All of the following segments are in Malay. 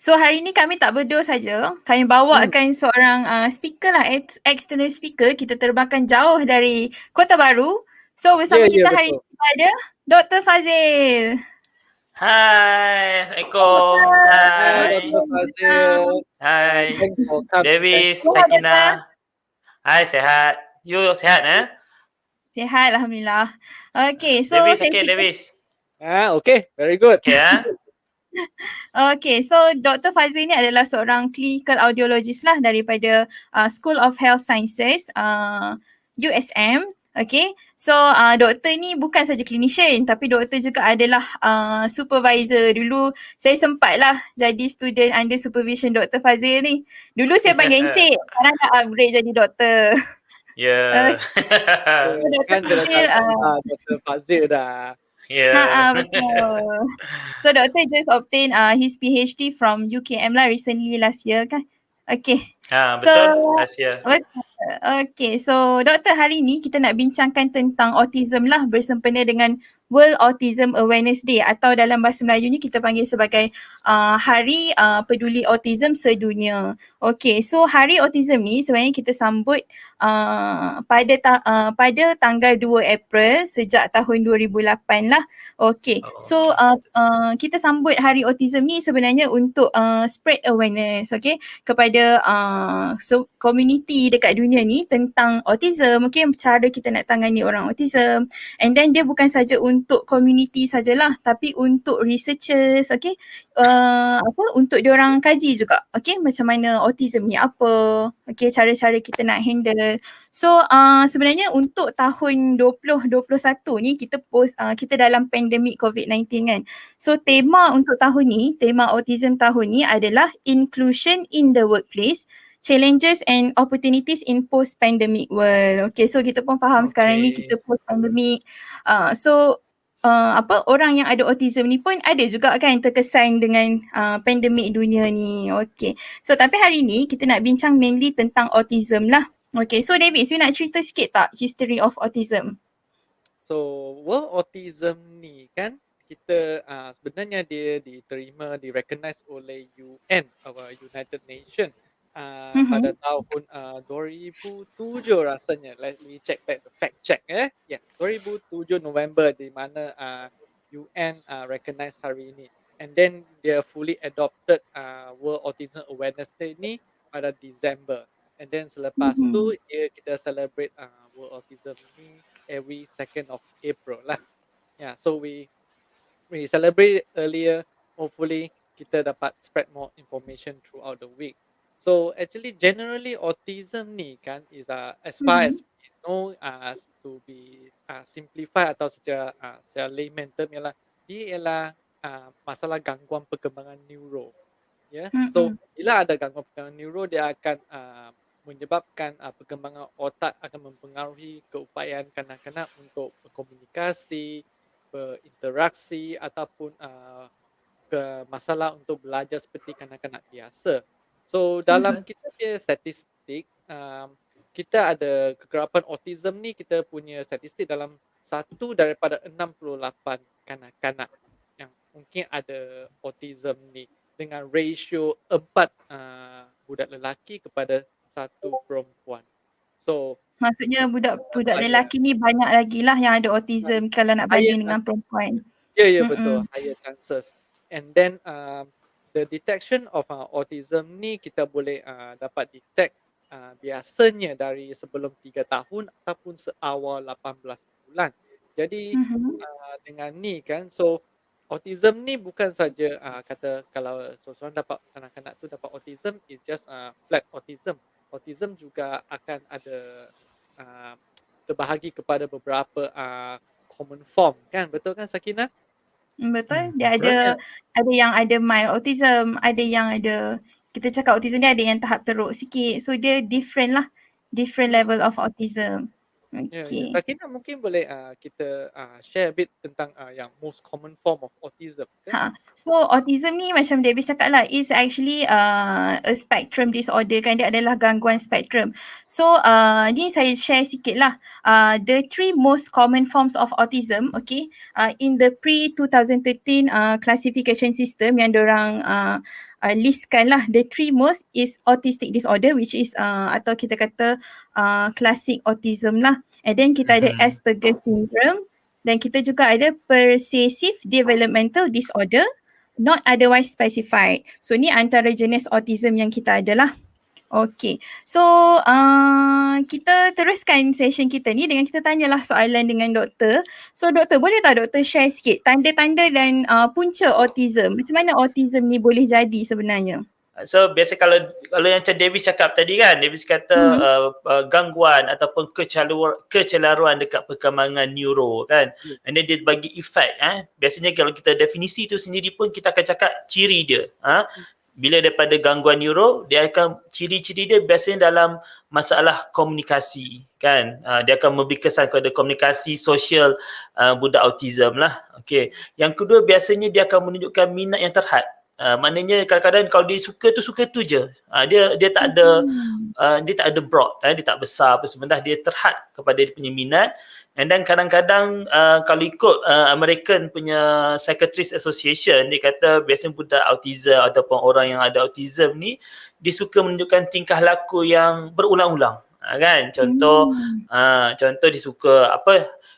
So hari ni kami tak berdua saja. Kami bawakan seorang speaker lah, external speaker. Kita terbangkan jauh dari Kota Baru. So bersama kita hari betul. ni ada Dr. Fazil. Hai, Assalamualaikum. Hai Hai. Dr. Fazil. Hai. Thanks for coming. Davis, Ya, Sakina. Hai, sehat. You sehat Sihat, Alhamdulillah. Okay, so Davis, saya okay, cerita. Davis. Okay, very good. Okay, Okay, so Dr. Fazil ni adalah seorang clinical audiologist lah daripada School of Health Sciences, USM. Okay, so doktor ni bukan saja clinician tapi doktor juga adalah supervisor. Dulu saya sempat lah jadi student under supervision Dr. Fazil ni. Dulu saya panggil Encik, sekarang dah upgrade jadi doktor. Ya. Dr. Kan dia dah Fazil, Dr. Fazil dah. Ya. betul. So Dr. just obtained his PhD from UKM lah recently last year kan. Okay. Betul. Rahsia. Okay, so Doktor, hari ni kita nak bincangkan tentang autism lah bersempena dengan World Autism Awareness Day atau dalam bahasa Melayunya kita panggil sebagai Hari Peduli Autism Sedunia. Okay, so Hari Autism ni sebenarnya kita sambut pada tanggal 2 April sejak tahun 2008 lah. Okay, so kita sambut Hari Autism ni sebenarnya untuk spread awareness, okay, kepada community dekat dunia ni tentang autism, okay, cara kita nak tangani orang autism, and then dia bukan saja untuk community sajalah tapi untuk researchers, okay, untuk diorang kaji juga, okay, macam mana autism ni apa, okay, cara-cara kita nak handle. So sebenarnya untuk tahun 2021 ni kita dalam pandemik COVID-19 kan. So tema untuk tahun ni, tema autism tahun ni adalah inclusion in the workplace, challenges and opportunities in post-pandemic world. Okay, so kita pun faham sekarang ni kita post-pandemic. Orang yang ada autism ni pun ada juga kan terkesan dengan pandemik dunia ni. Okay, so tapi hari ni kita nak bincang mainly tentang autism lah. Okay, so David, you nak cerita sikit tak history of autism? So, World Autism ni kan kita sebenarnya dia di-recognize oleh UN, United Nations pada tahun 2007 rasanya. Let me check back the fact check 2007 November di mana UN recognize hari ini. And then dia fully adopted World Autism Awareness Day ni pada December. And then selepas tu kita celebrate World Autism ni every 2nd of April lah. Yeah, so we celebrate earlier. Hopefully kita dapat spread more information throughout the week. So actually generally autism ni kan is as far as we know to be simplified atau secara layman term ialah dia ialah masalah gangguan perkembangan neuro. Yeah. So bila ada gangguan perkembangan neuro dia akan menyebabkan perkembangan otak akan mempengaruhi keupayaan kanak-kanak untuk berkomunikasi, berinteraksi ataupun masalah untuk belajar seperti kanak-kanak biasa. So dalam kita punya statistik, kita ada kegerapan autism ni kita punya statistik dalam 1 daripada 68 kanak-kanak yang mungkin ada autism ni dengan ratio 4 budak lelaki kepada 1 perempuan. So maksudnya budak lelaki ni banyak lagi lah yang ada autism kalau nak banding dengan perempuan. Ya, betul, higher chances. And then the detection of autism ni kita boleh dapat detect biasanya dari sebelum 3 tahun ataupun seawal 18 bulan. Jadi dengan ni kan, so autism ni bukan saja kata kalau seseorang dapat kanak-kanak tu dapat autism, it's just flat autism. Autism juga akan ada terbahagi kepada beberapa common form kan, betul kan Sakina? Betul, dia ada yang ada mild autism, ada yang ada, kita cakap autism dia ada yang tahap teruk sikit, so dia different lah, different level of autism. Okay. Sakina mungkin boleh kita share a bit tentang yang most common form of autism. So autism ni macam Davis cakap lah, is actually a spectrum disorder kan, dia adalah gangguan spektrum. So ni saya share sikit lah the 3 most common forms of autism, okay, in the pre-2013 classification system yang diorang listkan lah the three most is autistic disorder, which is atau kita kata classic autism lah. And then kita ada Asperger syndrome, dan kita juga ada pervasive developmental disorder not otherwise specified. So ni antara jenis autism yang kita ada lah. Okay, so kita teruskan session kita ni dengan kita tanyalah soalan dengan doktor. So doktor, boleh tak doktor share sikit tanda-tanda dan punca autism? Macam mana autism ni boleh jadi sebenarnya? So biasa kalau yang macam Davis cakap tadi kan, Davis kata gangguan ataupun kecelaruan dekat perkembangan neuro kan. And then dia bagi efek biasanya kalau kita definisi tu sendiri pun kita akan cakap ciri dia. Bila daripada gangguan neuro, dia akan ciri-ciri dia biasanya dalam masalah komunikasi kan. Dia akan memberi kesan kepada komunikasi sosial budak autism lah. Okay. Yang kedua biasanya dia akan menunjukkan minat yang terhad. Maknanya kadang-kadang kalau dia suka tu je. Dia tak ada broad, dia tak besar apa sebentar, dia terhad kepada dia punya minat. And then kadang-kadang kalau ikut American punya Psychiatrist Association, dia kata biasanya budak autism ataupun orang yang ada autism ni dia suka menunjukkan tingkah laku yang berulang-ulang. Kan? Contoh dia suka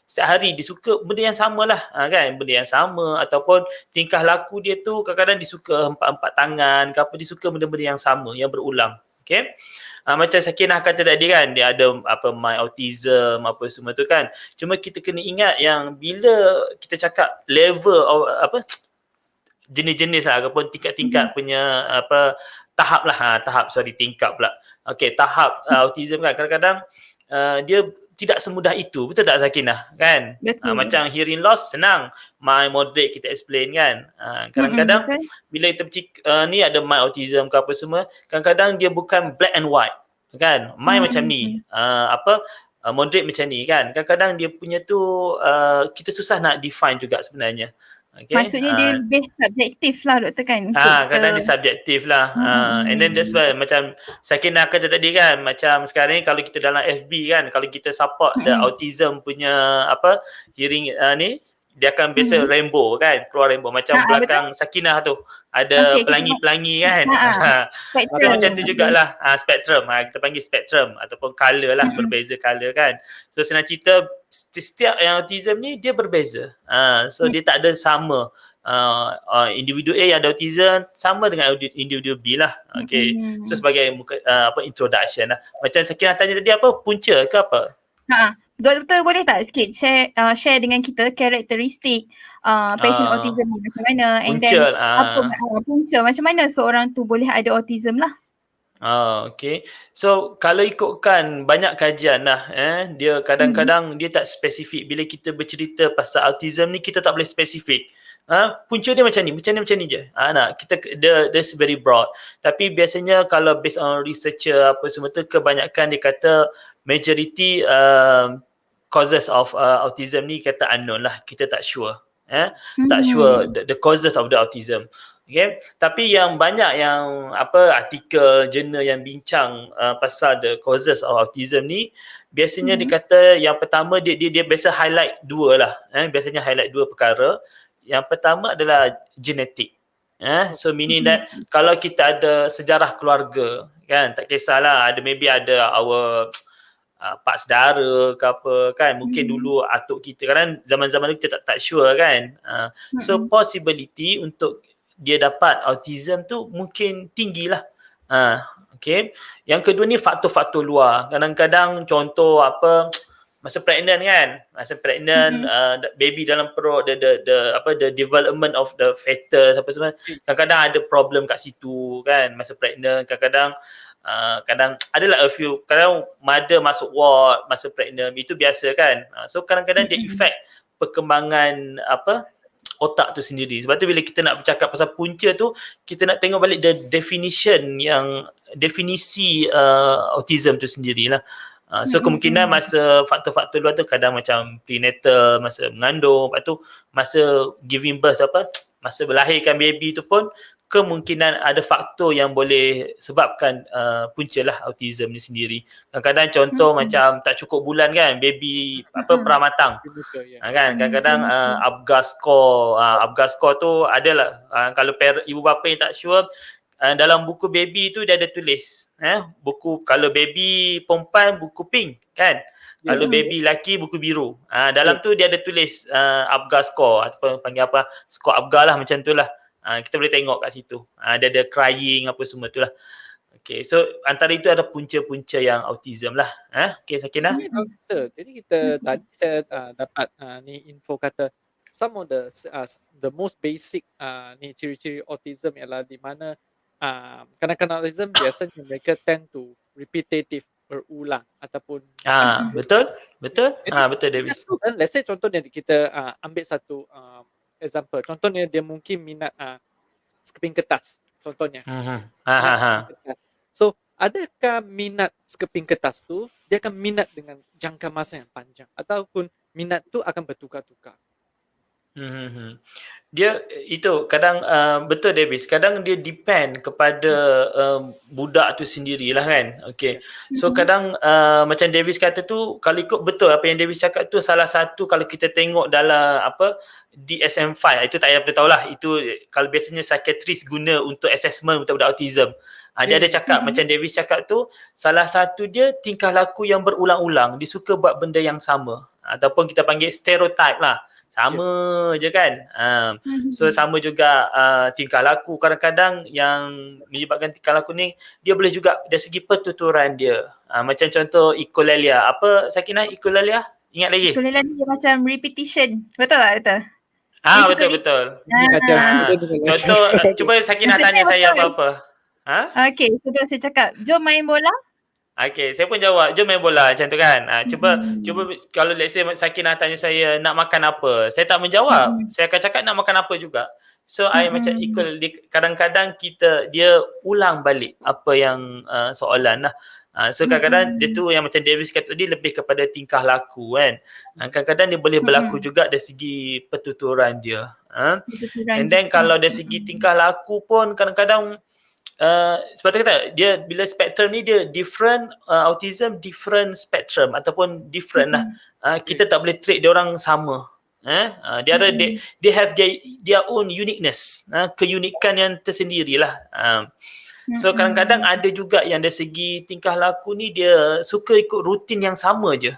setiap hari dia suka benda yang sama lah kan, benda yang sama, ataupun tingkah laku dia tu kadang-kadang dia suka empat-empat tangan ke apa, dia suka benda-benda yang sama yang berulang. Okay. Macam Sakinah kata tadi kan, dia ada my autism apa semua tu kan. Cuma kita kena ingat yang bila kita cakap level jenis-jenis lah ataupun tingkat-tingkat punya tingkat pula. Okay, tahap autism kan kadang-kadang dia tidak semudah itu, betul tak Sakinah kan? Macam hearing loss senang, mild moderate kita explain kan. Kadang-kadang bila kita ni ada mild autism ke apa semua, kadang-kadang dia bukan black and white kan. Mild macam ni, moderate macam ni kan. Kadang-kadang dia punya tu kita susah nak define juga sebenarnya. Okay. Maksudnya dia lebih subjektif lah doktor kan. Kadang dia subjektif lah. And then that's why macam Sakinah kata tadi kan, macam sekarang ni kalau kita dalam FB kan, kalau kita support the autism punya hearing ni, dia akan biasa rainbow kan, keluar rainbow macam belakang betul. Sakinah tu ada pelangi-pelangi kan. Macam tu jugalah spektrum. Kita panggil spektrum ataupun color lah, berbeza color kan. So senang cerita setiap yang autism ni dia berbeza. So dia tak ada sama. Individu A yang ada autism sama dengan individu B lah. Okay. So sebagai introduction lah. Macam Sakinah tanya tadi punca ke apa? Doktor boleh tak sikit share dengan kita karakteristik patient autism ni macam mana, and punca, then punca macam mana seorang tu boleh ada autism lah. Okay. So kalau ikutkan banyak kajian lah, dia kadang-kadang dia tak spesifik. Bila kita bercerita pasal autism ni, kita tak boleh spesifik. Punca dia macam ni je. That's very broad. Tapi biasanya kalau based on researcher apa semua tu, kebanyakan dia kata majority causes of autism ni kata unknown lah. Kita tak sure. Tak sure the causes of the autism. Okay. Tapi yang banyak yang artikel jurnal yang bincang pasal the causes of autism ni, biasanya dia kata yang pertama dia biasa highlight dua lah. Biasanya highlight dua perkara. Yang pertama adalah genetik. So meaning that kalau kita ada sejarah keluarga kan, tak kisahlah maybe ada our pak saudara ke apa kan, mungkin dulu atuk kita kan, zaman-zaman tu kita tak sure kan. So possibility untuk dia dapat autism tu mungkin tinggilah. Okay. Yang kedua ni faktor-faktor luar. Kadang-kadang contoh masa pregnant kan, baby dalam perut, the development of the fetus apa semua, kadang-kadang ada problem kat situ kan masa pregnant. Kadang adalah a few, kadang mother masuk ward masa pregnant, itu biasa kan. So kadang-kadang dia effect perkembangan otak tu sendiri. Sebab tu bila kita nak bercakap pasal punca tu, kita nak tengok balik the definisi autism tu sendirilah. So kemungkinan masa faktor-faktor luar tu kadang macam prenatal, masa mengandung, lepas tu masa giving birth masa melahirkan baby tu pun kemungkinan ada faktor yang boleh sebabkan punca lah autism ni sendiri. Kadang-kadang contoh macam tak cukup bulan kan, baby pramatang. Kan kadang-kadang Apgar score tu adalah kalau ibu bapa yang tak sure, dalam buku baby tu dia ada tulis buku kalau baby perempuan buku pink kan. Kalau baby lelaki buku biru. Dalam tu dia ada tulis Apgar score atau panggil apa, skor Apgar lah macam tu lah. Kita boleh tengok kat situ. Dia ada crying apa semua tu lah. Okay, so antara itu ada punca-punca yang autism lah. Okay, Sakinah. Doktor, jadi kita tadi saya dapat ni info kata some of the most basic ni ciri-ciri autism ialah di mana kanak-kanak autism biasanya mereka tend to repetitive, berulang ataupun Betul? Betul? Jadi, Betul Davis. kan, let's say contohnya kita ambil satu example. Contohnya dia mungkin minat sekeping kertas. Contohnya. Sekeping kertas. So, adakah minat sekeping kertas tu, dia akan minat dengan jangka masa yang panjang ataupun minat tu akan bertukar-tukar? Dia itu kadang betul Davis, kadang dia depend kepada budak tu sendirilah kan. Okay, so kadang macam Davis kata tu, kalau ikut betul apa yang Davis cakap tu, salah satu kalau kita tengok dalam apa DSM-5 itu tak payah tahu lah, itu kalau biasanya psikiatris guna untuk assessment untuk budak autism. Dia ada cakap macam Davis cakap tu, salah satu dia tingkah laku yang berulang-ulang, dia suka buat benda yang sama ataupun kita panggil stereotype lah. Sama je kan. So sama juga tingkah laku kadang-kadang yang menyebabkan tingkah laku ni, dia boleh juga dari segi pertuturan dia. Macam contoh echolalia. Apa Sakinah echolalia? Ingat lagi? Echolalia dia macam repetition. Betul tak? Betul. Betul. Contoh cuba Sakinah tanya saya apa-apa. Okay, so saya cakap, jom main bola. Okay, saya pun jawab, jom main bola macam tu kan. Cuba kalau let's say Sakinah tanya saya nak makan apa, saya tak menjawab. Saya akan cakap nak makan apa juga. So I macam equal, kadang-kadang dia ulang balik apa yang soalan lah. So kadang-kadang dia tu yang macam Davis kata tadi, lebih kepada tingkah laku kan. Kadang-kadang dia boleh berlaku juga dari segi pertuturan dia. And then kalau dari segi tingkah laku pun kadang-kadang sebab tu kata dia bila spektrum ni dia different, autism different spectrum ataupun different lah. Kita tak boleh treat dia orang sama. Dia ada they have their own uniqueness, keunikan yang tersendiri lah. So kadang-kadang ada juga yang dari segi tingkah laku ni dia suka ikut rutin yang sama je.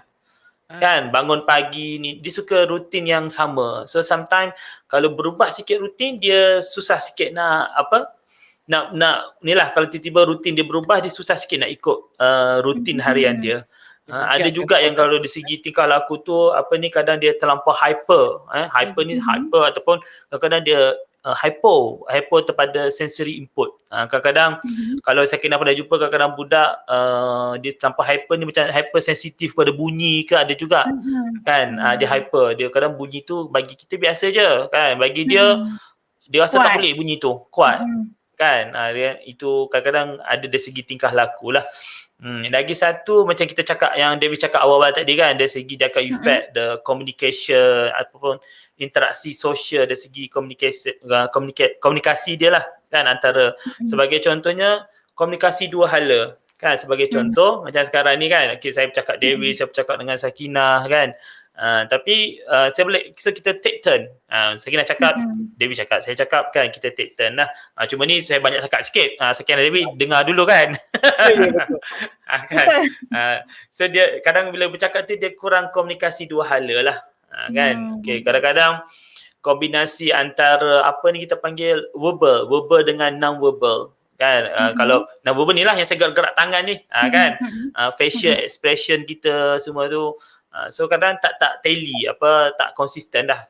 Kan bangun pagi ni dia suka rutin yang sama. So sometimes kalau berubah sikit rutin dia susah sikit nak ni lah, kalau tiba-tiba rutin dia berubah, dia susah sikit nak ikut rutin harian dia. Ada juga yang kalau dari segi tingkah laku tu kadang dia terlampau hyper. Hyper ni hyper ataupun kadang-kadang dia hypo kepada sensory input. Kadang-kadang kalau saya pernah jumpa kadang-kadang budak dia terlampau hyper ni, macam hyper sensitif pada bunyi ke, ada juga kan. Dia hyper, dia kadang bunyi tu bagi kita biasa je kan, bagi dia rasa tak boleh bunyi tu kuat. Kan dia, itu kadang-kadang ada dari segi tingkah laku lah. Lagi satu macam kita cakap yang David cakap awal-awal tadi kan, dari segi dia akan effect the communication ataupun interaksi sosial, dari segi komunikasi dia lah kan, antara sebagai contohnya komunikasi dua hala kan. Sebagai contoh macam sekarang ni kan, okay, saya bercakap David, saya bercakap dengan Sakinah kan. Tapi saya boleh, so kita take turn. Sakinah cakap, David cakap, saya cakap kan, kita take turn lah. Cuma ni saya banyak cakap sikit. Sakinah David dengar dulu kan. Kan? So dia kadang bila bercakap tu dia kurang komunikasi dua hala lah. Kan. Okay, kadang-kadang kombinasi antara apa ni kita panggil verbal dengan non-verbal. Kan kalau non-verbal ni lah yang saya gerak tangan ni kan, facial expression kita semua tu. So kadang tak tally, tak konsisten dah.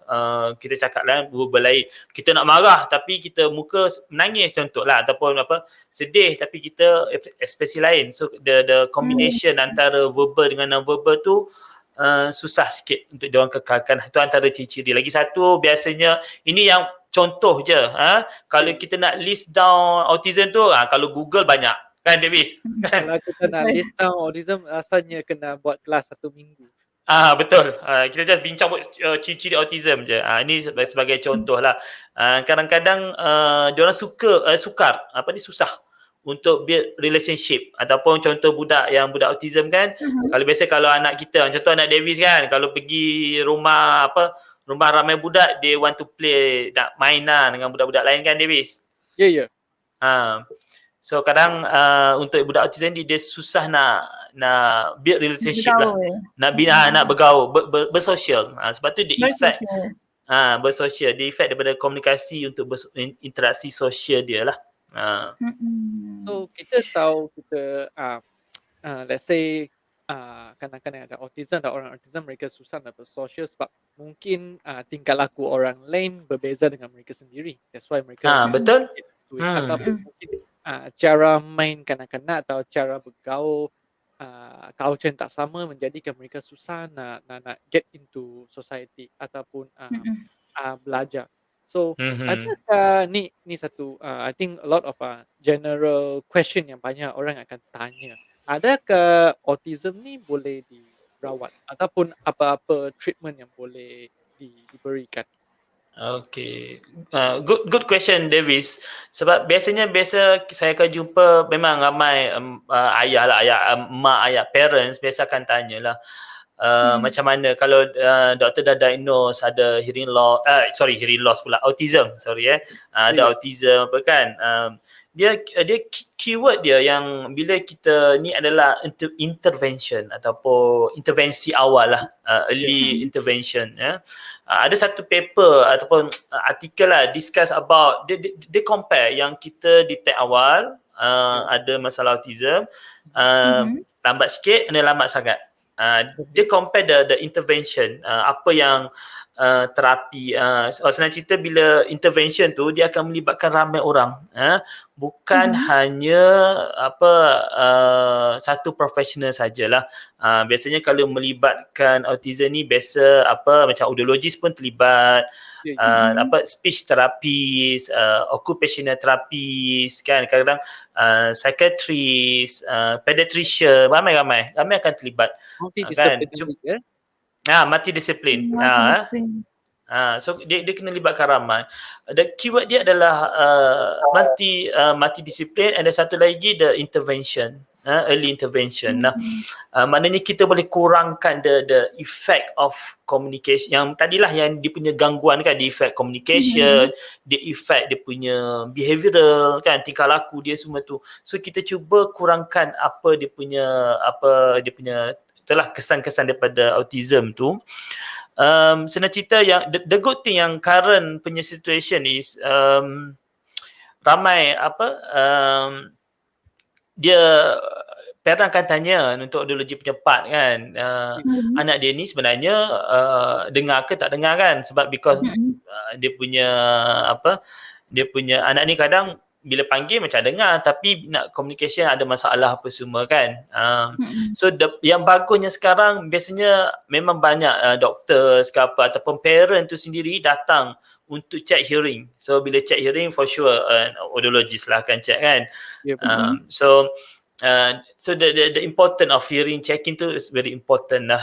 Kita cakap lah verbal lain, kita nak marah tapi kita muka menangis contohlah, ataupun sedih tapi kita ekspresi lain. So the combination antara verbal dengan non-verbal tu susah sikit untuk diorang kekalkan. Itu antara ciri-ciri. Lagi satu biasanya, ini yang contoh je, kalau kita nak list down autism tu, kalau Google banyak kan Davis. Kalau kita nak list down autism, rasanya kena buat kelas 1 minggu. Betul. Kita just bincang ciri-ciri autism je. Ini sebagai contoh lah. Kadang-kadang diorang sukar susah untuk build relationship, ataupun contoh budak autism kan. Kalau anak kita, contoh anak Davis kan, kalau pergi rumah ramai budak, dia want to play, nak main lah dengan budak-budak lain kan Davis. Ya. So kadang untuk budak autism ni dia susah nak build relationship lah. Bergaul. Nak bergaul, bersosial. Sebab tu dia effect Bersosial. bersosial, dia effect daripada komunikasi untuk interaksi sosial dia lah. So kita tahu kita let's say kanak-kanak yang autism dan orang autism mereka susah nak bersosial sebab mungkin tingkah laku orang lain berbeza dengan mereka sendiri. That's why mereka betul. ataupun mungkin cara main kanak-kanak atau cara bergaul culture yang tak sama menjadikan mereka susah nak get into society ataupun belajar. So adakah ni satu I think a lot of general question yang banyak orang akan tanya. Adakah autism ni boleh dirawat ataupun apa-apa treatment yang boleh diberikan? Okay, good question Davis. Sebab biasa saya akan jumpa memang ramai mak ayah parents biasa akan tanya lah macam mana kalau doktor dah diagnose ada hearing loss pula, autism, ada autism apa kan. Dia keyword dia yang bila kita ni adalah intervention ataupun intervensi awal lah, early intervention ya. Ada satu paper ataupun artikel lah discuss about dia compare yang kita detect awal ada masalah autism, lambat sikit dan lambat sangat. Dia compare the intervention, apa yang terapi, senang cerita bila intervention tu dia akan melibatkan ramai orang, bukan hanya satu profesional sajalah. Biasanya kalau melibatkan autism ni biasa macam audiologist pun terlibat, speech therapist, occupational therapist kan, kadang-kadang psychiatrist, pediatrician, ramai akan terlibat. Multidisiplin. So dia kena libatkan ramai. The keyword dia adalah multidisiplin, and satu lagi the intervention, early intervention. Maknanya kita boleh kurangkan the effect of communication. Yang tadilah yang dia punya gangguan kan, the effect communication, the effect dia punya behavioral kan, tingkah laku dia semua tu. So kita cuba kurangkan dia punya itulah kesan-kesan daripada autism tu. Senang cerita yang the good thing yang current punya situation is ramai dia parent akan tanya untuk audiologi punya part kan, anak dia ni sebenarnya dengar ke tak dengar kan, sebab because dia punya anak ni kadang bila panggil macam dengar tapi nak communication ada masalah apa semua kan. So yang bagusnya sekarang biasanya memang banyak doktor ke apa ataupun parent tu sendiri datang untuk check hearing. So bila check hearing for sure audiologist lah akan check kan. So the important of hearing checking tu is very important lah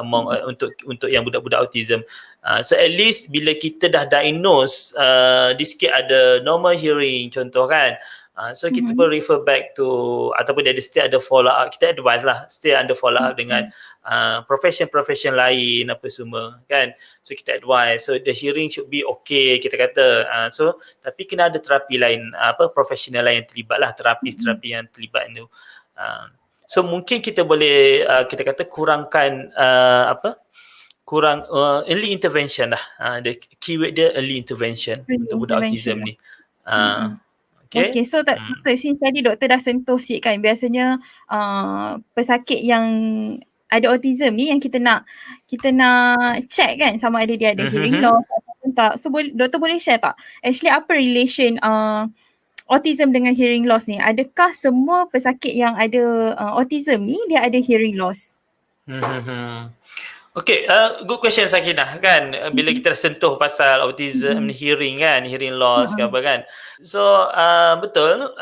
among untuk yang budak-budak autism. So at least bila kita dah diagnose dia sikit ada normal hearing contoh kan, so kita pun refer back to ataupun dia still ada follow up, kita advise lah still ada follow up dengan profession lain apa semua kan. So kita advise, so the hearing should be okay kita kata. So tapi kena ada terapi lain, profesional lain yang terlibat lah, terapi yang terlibat tu. So mungkin kita boleh kita kata kurangkan early intervention lah. The keyword dia early intervention untuk budak autism ni. Okay, so since tadi doktor dah sentuh sikit kan, biasanya pesakit yang ada autism ni yang kita nak check kan sama ada dia ada hearing loss ataupun tak. So doktor boleh share tak actually apa relation autism dengan hearing loss ni? Adakah semua pesakit yang ada autism ni dia ada hearing loss? Okay, good question Sakinah kan, bila kita dah sentuh pasal autism, hearing kan, hearing loss ke apa kan. So betul,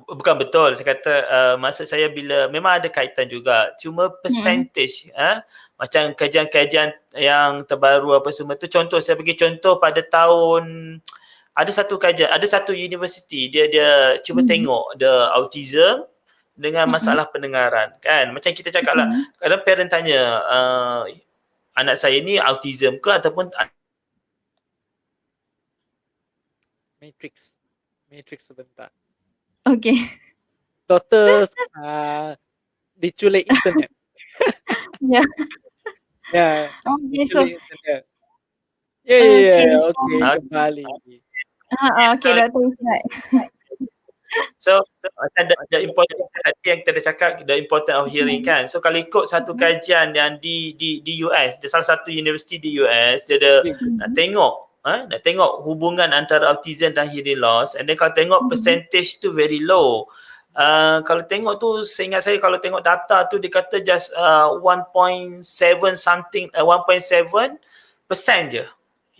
bukan betul saya kata, maksud saya bila memang ada kaitan juga, cuma percentage macam kajian-kajian yang terbaru apa semua tu, contoh saya bagi contoh pada tahun ada satu kajian, ada satu universiti dia cuba tengok the autism dengan masalah pendengaran kan. Macam kita cakap lah, kadang parent tanya anak saya ni autism ke ataupun Matrix sebentar. Okay. Daughters diculik internet. Ya. Ya, Okay, so diculik internet. Ya, okay. okey, kembali. Okay, Dr. Isnat. So macam the important tadi yang kita dah cakap, the important of hearing kan. So kalau ikut satu kajian yang di US, di salah satu universiti di US, dia ada nak tengok hubungan antara autism dan hearing loss, and then kalau tengok percentage tu very low. Kalau tengok tu, seingat saya kalau tengok data tu dia kata just 1.7 something, 1.7% je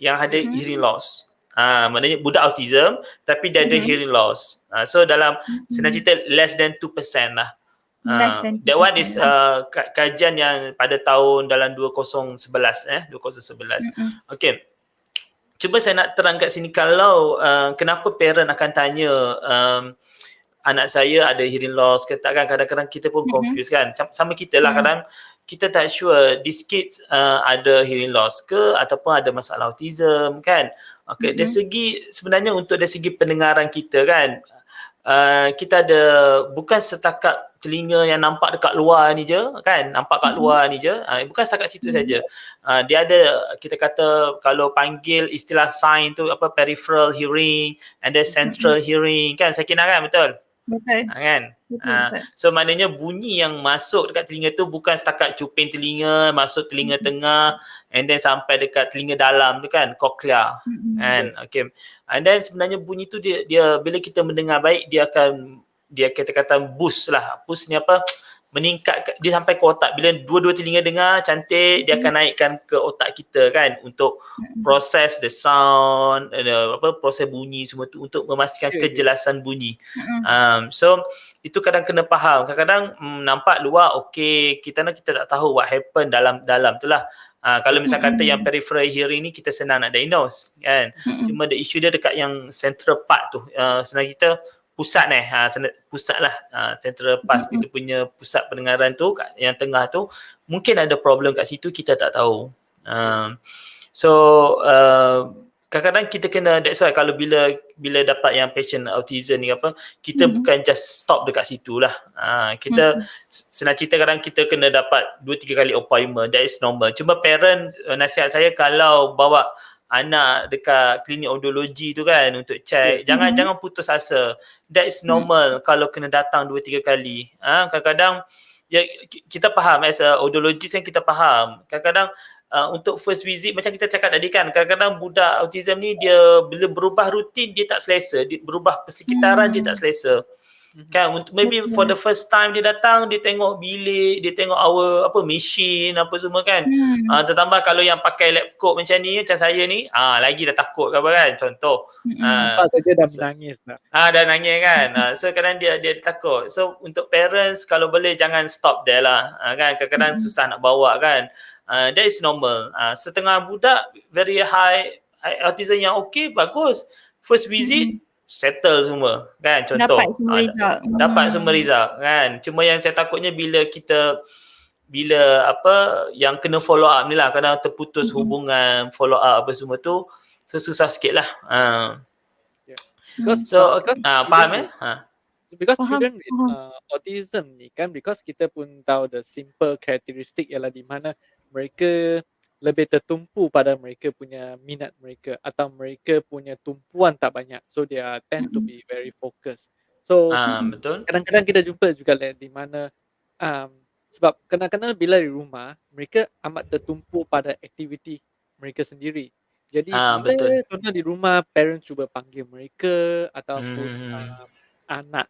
yang ada hearing loss. Maknanya budak autism tapi dia ada hearing loss. So dalam senang cerita less than 2% lah. Less than That one is kajian yang pada tahun dalam 2011. Okay. Cuba saya nak terang kat sini kalau kenapa parent akan tanya anak saya ada hearing loss ke tak kan, kadang-kadang kita pun confused kan. Sama kita lah, kadang kita tak sure these kids ada hearing loss ke ataupun ada masalah autism kan. Okay, dari segi sebenarnya untuk dari segi pendengaran kita kan, kita ada bukan setakat telinga yang nampak dekat luar ni je kan, nampak kat luar ni je, bukan setakat situ saja. Dia ada, kita kata kalau panggil istilah sign tu apa, peripheral hearing and then central hearing kan, Sakinah kan, betul? Betul. Kan? Betul. So maknanya bunyi yang masuk dekat telinga tu bukan setakat cuping telinga, masuk telinga tengah and then sampai dekat telinga dalam tu kan, cochlea kan. Okay. And then sebenarnya bunyi tu dia bila kita mendengar baik, dia kita kata boost lah. Boost ni apa? Meningkat, dia sampai ke otak. Bila dua-dua telinga dengar cantik, dia akan naikkan ke otak kita kan untuk proses the sound, proses bunyi semua tu untuk memastikan kejelasan bunyi. So itu kadang kena faham. Kadang-kadang nampak luar okey, kita tak tahu what happen dalam tu lah. Kalau misal kata yang peripheral hearing ni kita senang nak diagnose kan. Cuma the issue dia dekat yang central part tu. Senang kita pusat pusat lah, central part kita punya pusat pendengaran tu yang tengah tu mungkin ada problem kat situ, kita tak tahu. So kadang-kadang kita kena, that's why kalau bila dapat yang patient autism ni apa, kita bukan just stop dekat situ lah. Kita senang cerita kadang kita kena dapat 2-3 kali appointment, that is normal. Cuma parent, nasihat saya kalau bawa anak dekat klinik audiologi tu kan untuk check, jangan putus asa. That is normal kalau kena datang 2-3 kali. Kadang-kadang ya, kita faham as a audiologist kan, kita faham. Kadang-kadang untuk first visit macam kita cakap tadi kan, kadang-kadang budak autism ni dia bila berubah rutin dia tak selesa, dia berubah persekitaran dia tak selesa. Kan, maybe for the first time dia datang, dia tengok bilik, dia tengok our machine apa semua kan. Tertambah kalau yang pakai lab coat macam ni, macam saya ni, lagi dah takut ke apa kan, contoh. Nampak saja dah menangis dah. Dah nangis kan. So kadang dia takut. So untuk parents kalau boleh jangan stop there lah. Kan kadang-kadang susah nak bawa kan. That is normal. Setengah budak very high autism yang okay, bagus. First visit settle semua kan, contoh dapat semua result kan. Cuma yang saya takutnya bila yang kena follow up ni lah, kadang terputus hubungan follow up apa semua tu, susah sikit lah. Faham Because children with autism ni kan, because kita pun tahu the simple characteristic ialah di mana mereka lebih tertumpu pada mereka punya minat mereka atau mereka punya tumpuan tak banyak. So they tend to be very focused. So betul. Kadang-kadang kita jumpa juga di mana sebab kadang-kadang bila di rumah mereka amat tertumpu pada aktiviti mereka sendiri. Jadi bila contoh di rumah parents cuba panggil mereka ataupun anak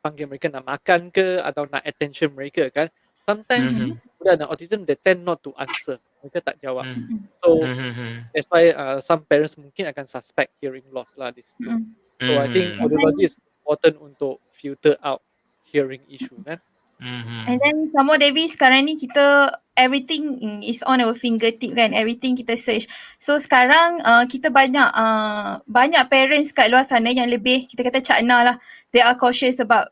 panggil mereka nak makan ke atau nak attention mereka kan. Sometimes budak dengan autism they tend not to answer. Mereka tak jawab. So that's why some parents mungkin akan suspect hearing loss lah di situ. So I think audiology is important untuk filter out hearing issue kan. And then some more Devi, sekarang ni kita everything is on our fingertip kan, everything kita search. So sekarang kita banyak parents kat luar sana yang lebih kita kata cakna lah, they are cautious about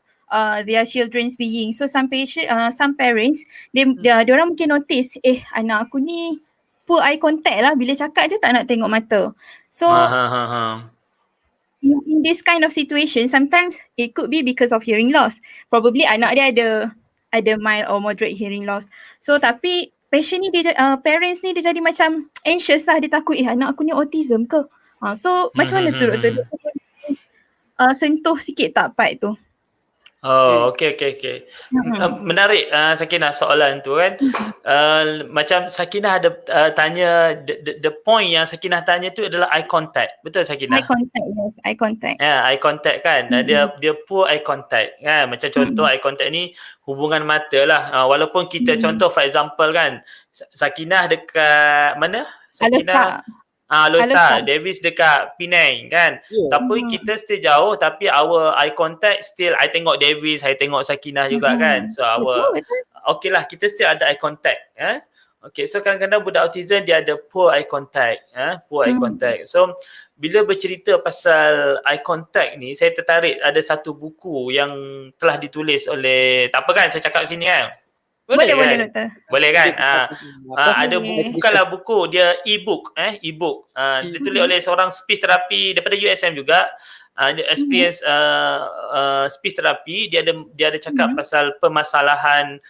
their children's being. So some parents dia orang mungkin notice anak aku ni poor eye contact lah, bila cakap je tak nak tengok mata. So in this kind of situation, sometimes it could be because of hearing loss. Probably anak dia ada mild or moderate hearing loss. So tapi patient ni parents ni dia jadi macam anxious lah, dia takut anak aku ni autism ke. So macam mana tu doktor? Dia sentuh sikit tak part tu? Oh, okey. Menarik Sakinah soalan tu kan. Macam Sakinah ada tanya the point yang Sakinah tanya tu adalah eye contact. Betul Sakinah? Eye contact, yes, eye contact. Ya, eye contact kan. Dia poor eye contact kan. Macam contoh eye contact ni hubungan mata lah. Walaupun kita contoh for example kan, Sakinah dekat mana? Sakinah Alostar, Davis dekat Penang kan. Tapi kita still jauh, tapi our eye contact still I tengok Davis, I tengok Sakinah juga kan. So okay lah, kita still ada eye contact. Okay, so kadang-kadang budak autism dia ada poor eye contact. Poor eye contact. So bila bercerita pasal eye contact ni, saya tertarik ada satu buku yang telah ditulis oleh, tak apa kan saya cakap sini kan? Boleh doktor. Boleh kan? Ada buku, bukanlah buku, dia e-book. Ditulis oleh seorang speech therapy daripada USM juga. Dia experience speech therapy. Dia ada cakap pasal permasalahan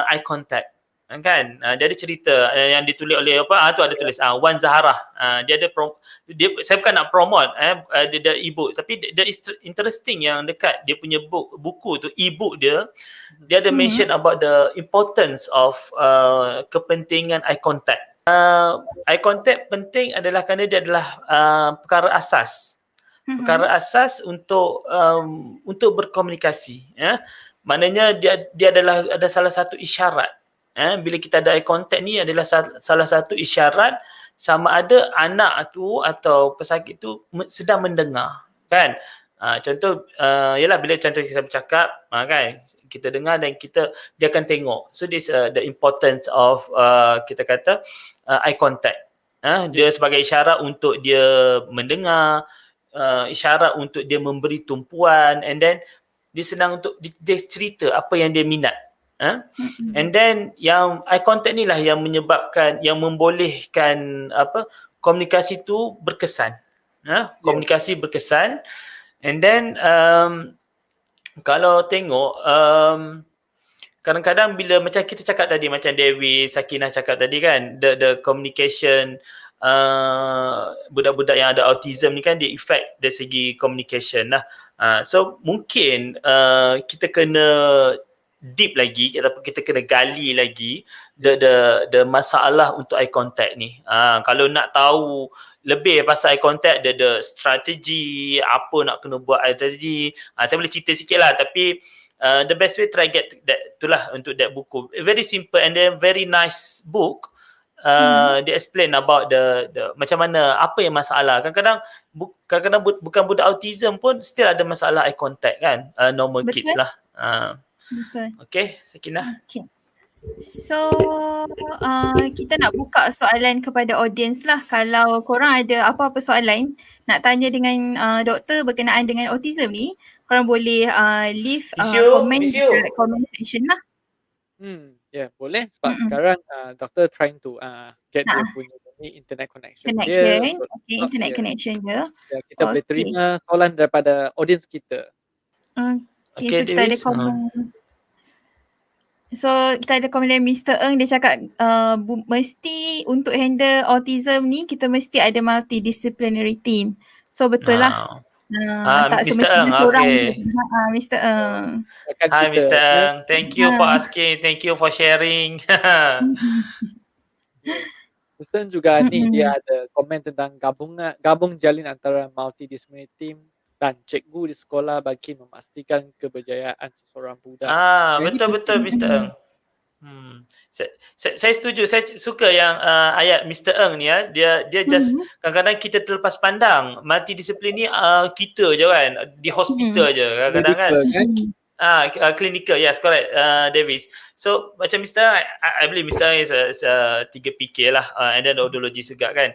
eye contact. Kan? Dia ada cerita yang ditulis oleh tu ada tulis Wan Zaharah. Dia ada saya bukan nak promote dia e-book, tapi dia interesting yang dekat dia punya buku tu, e-book dia ada mention about the importance of kepentingan eye contact. Eye contact penting adalah kerana dia adalah perkara asas. Perkara asas untuk berkomunikasi. Maknanya dia ada salah satu isyarat. Bila kita ada eye contact ni adalah salah satu isyarat sama ada anak tu atau pesakit tu sedang mendengar kan. Contoh ialah bila contoh kita bercakap kan, kita dengar dan dia akan tengok. So this the importance of kita kata eye contact. Dia sebagai isyarat untuk dia mendengar, isyarat untuk dia memberi tumpuan, and then dia senang untuk dia cerita apa yang dia minat. And then yang eye contact ni lah yang menyebabkan, yang membolehkan komunikasi tu berkesan. Komunikasi berkesan. And then kalau tengok kadang-kadang bila macam kita cakap tadi, macam Dewi, Sakinah cakap tadi kan, the communication, budak-budak yang ada autism ni kan, dia effect dari segi communication lah. So mungkin kita kena deep lagi, ataupun kita kena gali lagi the masalah untuk eye contact ni. Kalau nak tahu lebih pasal eye contact, ada strategi apa nak kena buat strategi. Saya boleh cerita sikit lah, tapi the best way try get that, itulah untuk that buku. Very simple and then very nice book. Dia explain about the macam mana, apa yang masalah. Kadang-kadang bukan budak autism pun still ada masalah eye contact kan. Normal kids lah. Betul. Okay, Sakinah. Okay. So, kita nak buka soalan kepada audience lah. Kalau korang ada apa-apa soalan nak tanya dengan doktor berkenaan dengan autism ni, korang boleh leave comment dekat comment section lah. Ya, boleh. Sebab sekarang doktor trying to get dia punya internet connection dia. Okay, internet connection dia. Kita boleh terima soalan daripada audience kita. Okay, so kita ada komen. So kita ada komen dari Mr. Ng, dia cakap mesti untuk handle autism ni kita mesti ada multidisciplinary team. So betul lah. Tak Mr. Ng, okay. Mr. Ng. Hi Mr. Ng, thank you for asking, thank you for sharing. Mr. Ng juga ni dia ada komen tentang gabung jalin antara multidisciplinary team dan cikgu di sekolah bagi memastikan keberjayaan seseorang budak. Betul-betul Mr. Ng. Saya setuju. Saya suka yang ayat Mr. Ng ni dia just kadang-kadang kita terlepas pandang multidisiplin ni kita je kan di hospital je kadang-kadang kan. Clinical, yes, correct, Davis. So macam Mr. Ng, I believe Mr. Ng is 3PK lah, and then audiologist juga kan.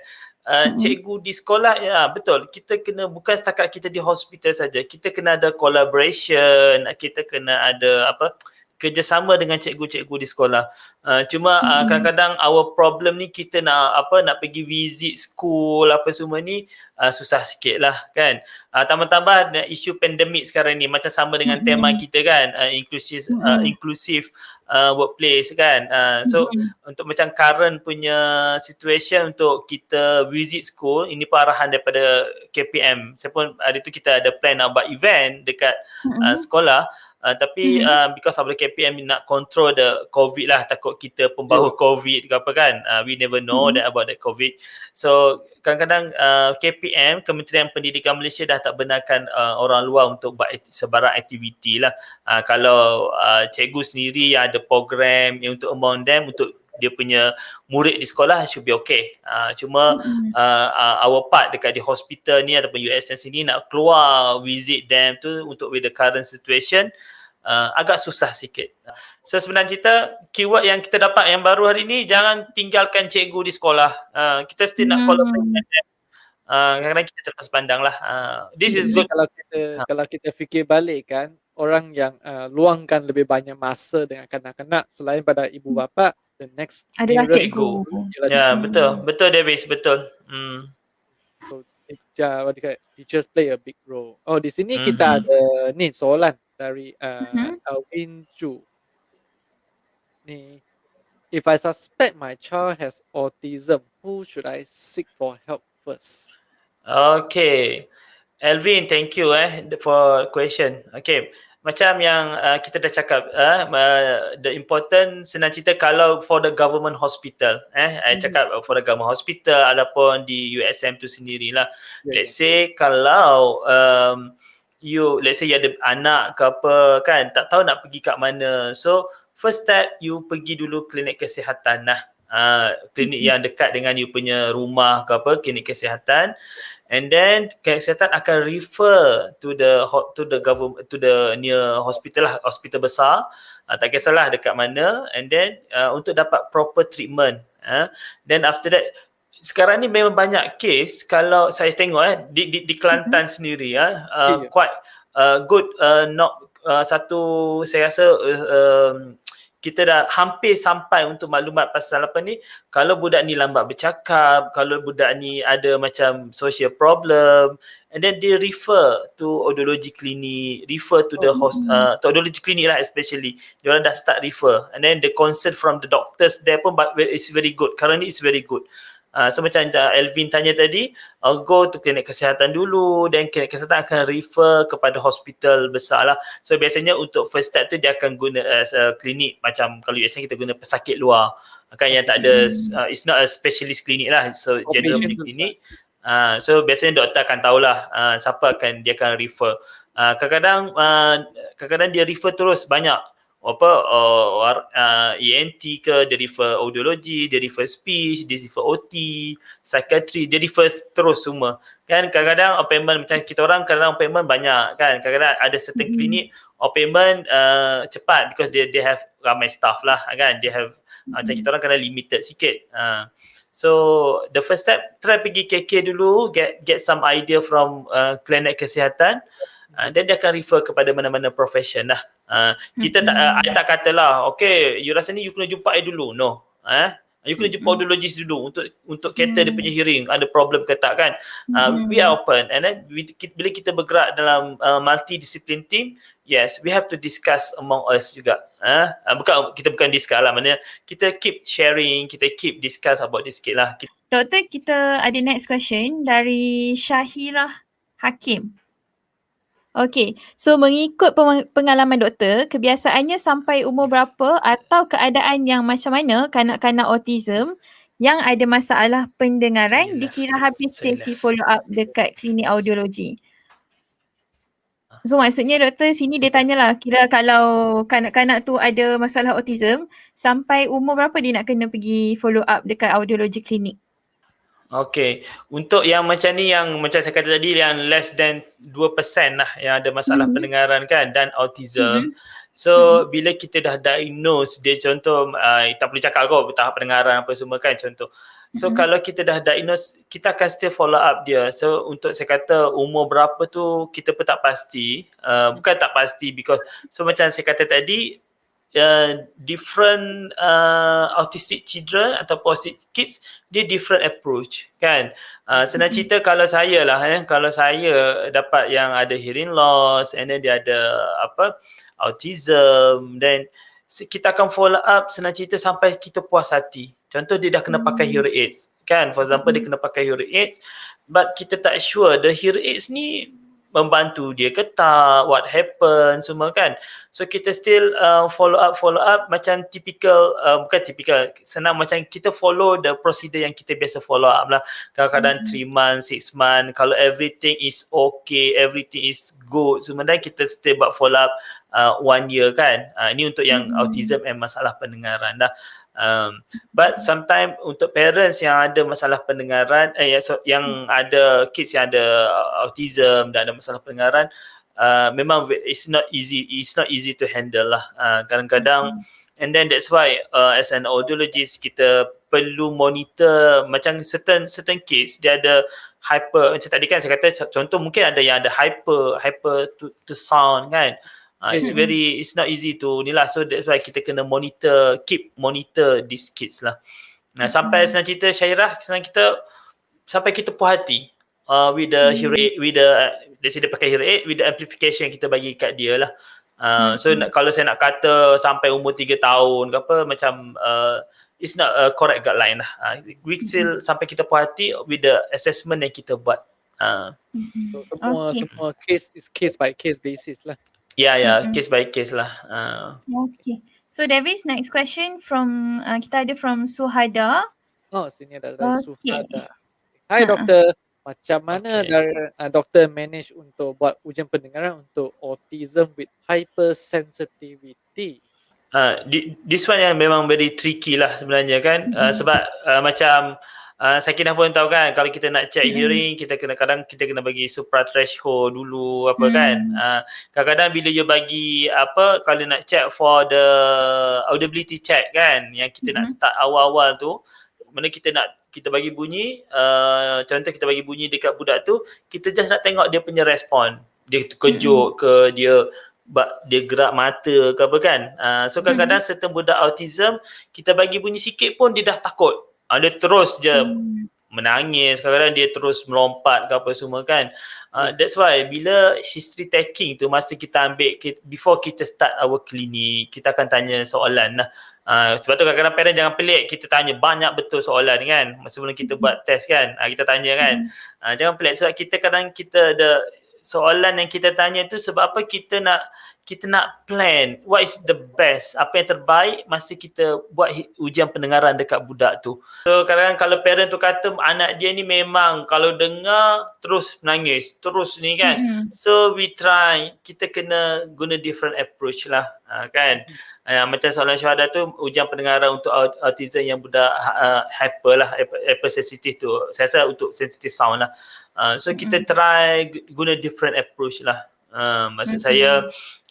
Cikgu di sekolah, ya betul, kita kena bukan setakat kita di hospital saja, kita kena ada collaboration, kita kena ada kerjasama dengan cikgu-cikgu di sekolah. Cuma kadang-kadang our problem ni kita nak pergi visit school apa semua ni susah sikit lah kan. Tambah-tambah isu pandemik sekarang ni macam sama dengan tema kita kan, inclusive workplace kan. So untuk macam current punya situation untuk kita visit school, ini pun arahan daripada KPM. Saya pun hari tu kita ada plan nak buat event dekat sekolah. Tapi because of the KPM nak control the COVID lah, takut kita pembawa COVID ke apa kan, we never know that about the COVID. So kadang-kadang KPM, Kementerian Pendidikan Malaysia dah tak benarkan orang luar untuk buat sebarang aktiviti lah. Kalau cikgu sendiri yang ada program yang untuk among them, untuk dia punya murid di sekolah should be okay. Cuma our part dekat di hospital ni ataupun USN sini nak keluar visit them tu untuk with the current situation agak susah sikit. So sebenarnya keyword yang kita dapat yang baru hari ni, jangan tinggalkan cikgu di sekolah. Kita still nak follow them. Kadang-kadang kita terlepas pandang lah. This is good. Kalau kita fikir balik kan, orang yang luangkan lebih banyak masa dengan kanak-kanak selain pada ibu bapa, the next adalah cikgu. Ya, betul Davis, betul. So teachers play a big role. Oh, di sini kita ada ni soalan dari Alvin Chu. Ni, if I suspect my child has autism, who should I seek for help first? Okay, Alvin, thank you for question. Okay, macam yang kita dah cakap, the important, senang cerita kalau for the government hospital, I cakap for the government hospital ataupun di USM tu sendirilah. Let's say kalau let's say you ada anak ke apa kan, tak tahu nak pergi kat mana. So first step, you pergi dulu klinik kesihatan lah. Klinik yang dekat dengan you punya rumah ke apa, klinik kesihatan. And then klinik kesihatan akan refer to the government, to the near hospital lah, hospital besar. Tak kisahlah dekat mana. And then untuk dapat proper treatment. Then after that, sekarang ni memang banyak case, kalau saya tengok di Kelantan sendiri quite good, saya rasa kita dah hampir sampai untuk maklumat pasal apa ni. Kalau budak ni lambat bercakap, kalau budak ni ada macam social problem, and then they refer to audiology clinic, refer to the to audiology clinic lah especially. Diorang dah start refer, and then the concern from the doctors there pun is very good. Currently is very good. So macam Alvin tanya tadi, go to klinik kesihatan dulu, dan klinik kesihatan akan refer kepada hospital besar lah. So biasanya untuk first step tu dia akan guna as a klinik, macam kalau biasanya kita guna pesakit luar kan, yang tak ada, it's not a specialist clinic lah, so general clinic. So biasanya doktor akan tahulah siapa dia akan refer. Kadang-kadang dia refer terus banyak, ENT ke, dia refer audiology, dia refer speech, dia refer OT, psychiatry, dia refer terus semua kan. Kadang-kadang appointment, macam kita orang kadang appointment banyak kan, kadang-kadang ada certain klinik appointment cepat because they have ramai staff lah kan, they have macam kita orang kadang limited sikit. So the first step, try pergi KK dulu, get some idea from klinik kesihatan. Then dia akan refer kepada mana-mana profession lah. Kita tak katalah, okay, you rasa ni you kena jumpa I dulu. No. You kena jumpa audiologist dulu untuk cater dia punya hearing, ada problem ke tak kan. We are open, and then bila kita bergerak dalam multidiscipline team, yes, we have to discuss among us juga. Kita bukan discuss lah, maknanya kita keep sharing, kita keep discuss about this sikit lah. Doktor, kita ada next question dari Syahirah Hakim. Okey, so mengikut pengalaman doktor, kebiasaannya sampai umur berapa atau keadaan yang macam mana kanak-kanak autism yang ada masalah pendengaran dikira habis sesi follow up dekat klinik audiologi? So maksudnya doktor sini dia tanyalah, kira kalau kanak-kanak tu ada masalah autism, sampai umur berapa dia nak kena pergi follow up dekat audiologi klinik? Okay, untuk yang macam ni, yang macam saya kata tadi, yang less than 2% lah yang ada masalah pendengaran kan, dan autism. So bila kita dah diagnose dia, contoh tak perlu cakap kot tahap pendengaran apa semua kan, contoh. So kalau kita dah diagnose, kita akan still follow up dia. So untuk saya kata umur berapa tu kita pun tak pasti, bukan tak pasti, because so macam saya kata tadi, different autistic children atau autistic kids, dia different approach kan. Senang cerita kalau saya lah kalau saya dapat yang ada hearing loss and then dia ada autism, then kita akan follow up senang cerita sampai kita puas hati. Contoh dia dah kena pakai hearing aids kan, for example dia kena pakai hearing aids, but kita tak sure the hearing aids ni membantu dia ke tak, what happen semua kan. So kita still follow up macam typical, bukan typical, senang macam kita follow the procedure yang kita biasa follow up lah. Kadang-kadang 3 months, 6 months, kalau everything is okay, everything is good, sebenarnya kita still buat follow up 1 year kan. Ini untuk yang autism and masalah pendengaran dah. But sometimes untuk parents yang ada masalah pendengaran, yang ada kids yang ada autism dan ada masalah pendengaran, memang it's not easy to handle lah. Kadang-kadang and then that's why as an audiologist kita perlu monitor macam certain kids dia ada hyper, macam tadi kan saya kata contoh mungkin ada yang ada hyper to sound kan. It's not easy to ni lah, so that's why kita kena keep monitor these kids lah. Sampai senang cerita Syairah, senang kita sampai kita puas hati with the hearing aid, with the let's say dia pakai hearing aid with the amplification yang kita bagi kat dia lah. So kalau saya nak kata sampai umur 3 tahun ke apa, macam it's not a correct guideline lah. We still sampai kita puas hati with the assessment yang kita buat. So semua case by case basis lah. Case by case lah. Okay. So Davis, next question from kita ada from Suhada. Sini ada Suhada. Hai doktor, macam mana doktor manage untuk buat ujian pendengaran untuk autism with hypersensitivity? This one yang memang very tricky lah sebenarnya kan. Sebab macam Sakinah pun tahu kan, kalau kita nak check hearing, kita kadang-kadang kita kena bagi supra threshold dulu kan. Kadang-kadang bila you bagi kalau nak check for the audibility check kan, yang kita nak start awal-awal tu, mana kita bagi bunyi, contoh kita bagi bunyi dekat budak tu, kita just nak tengok dia punya respon. Dia terkejut ke, dia gerak mata ke apa kan. So kadang-kadang certain budak autism, kita bagi bunyi sikit pun dia dah takut. Dia terus je menangis, kadang-kadang dia terus melompat ke apa semua kan. That's why bila history taking tu, masa kita ambil, before kita start our clinic, kita akan tanya soalan lah. Sebab tu kadang-kadang parent jangan pelik, kita tanya banyak betul soalan kan, sebelum kita buat test kan, kita tanya kan. Jangan pelik, sebab kita ada soalan yang kita tanya tu sebab apa, kita nak plan what is the best, apa yang terbaik masa kita buat ujian pendengaran dekat budak tu. So kadang-kadang kalau parent tu kata anak dia ni memang kalau dengar terus menangis, terus ni kan. So we try, kita kena guna different approach lah kan. Macam soalan Syahada tu, ujian pendengaran untuk autism yang budak hypersensitive tu, saya rasa untuk sensitive sound lah. So kita try guna different approach lah. Maksud saya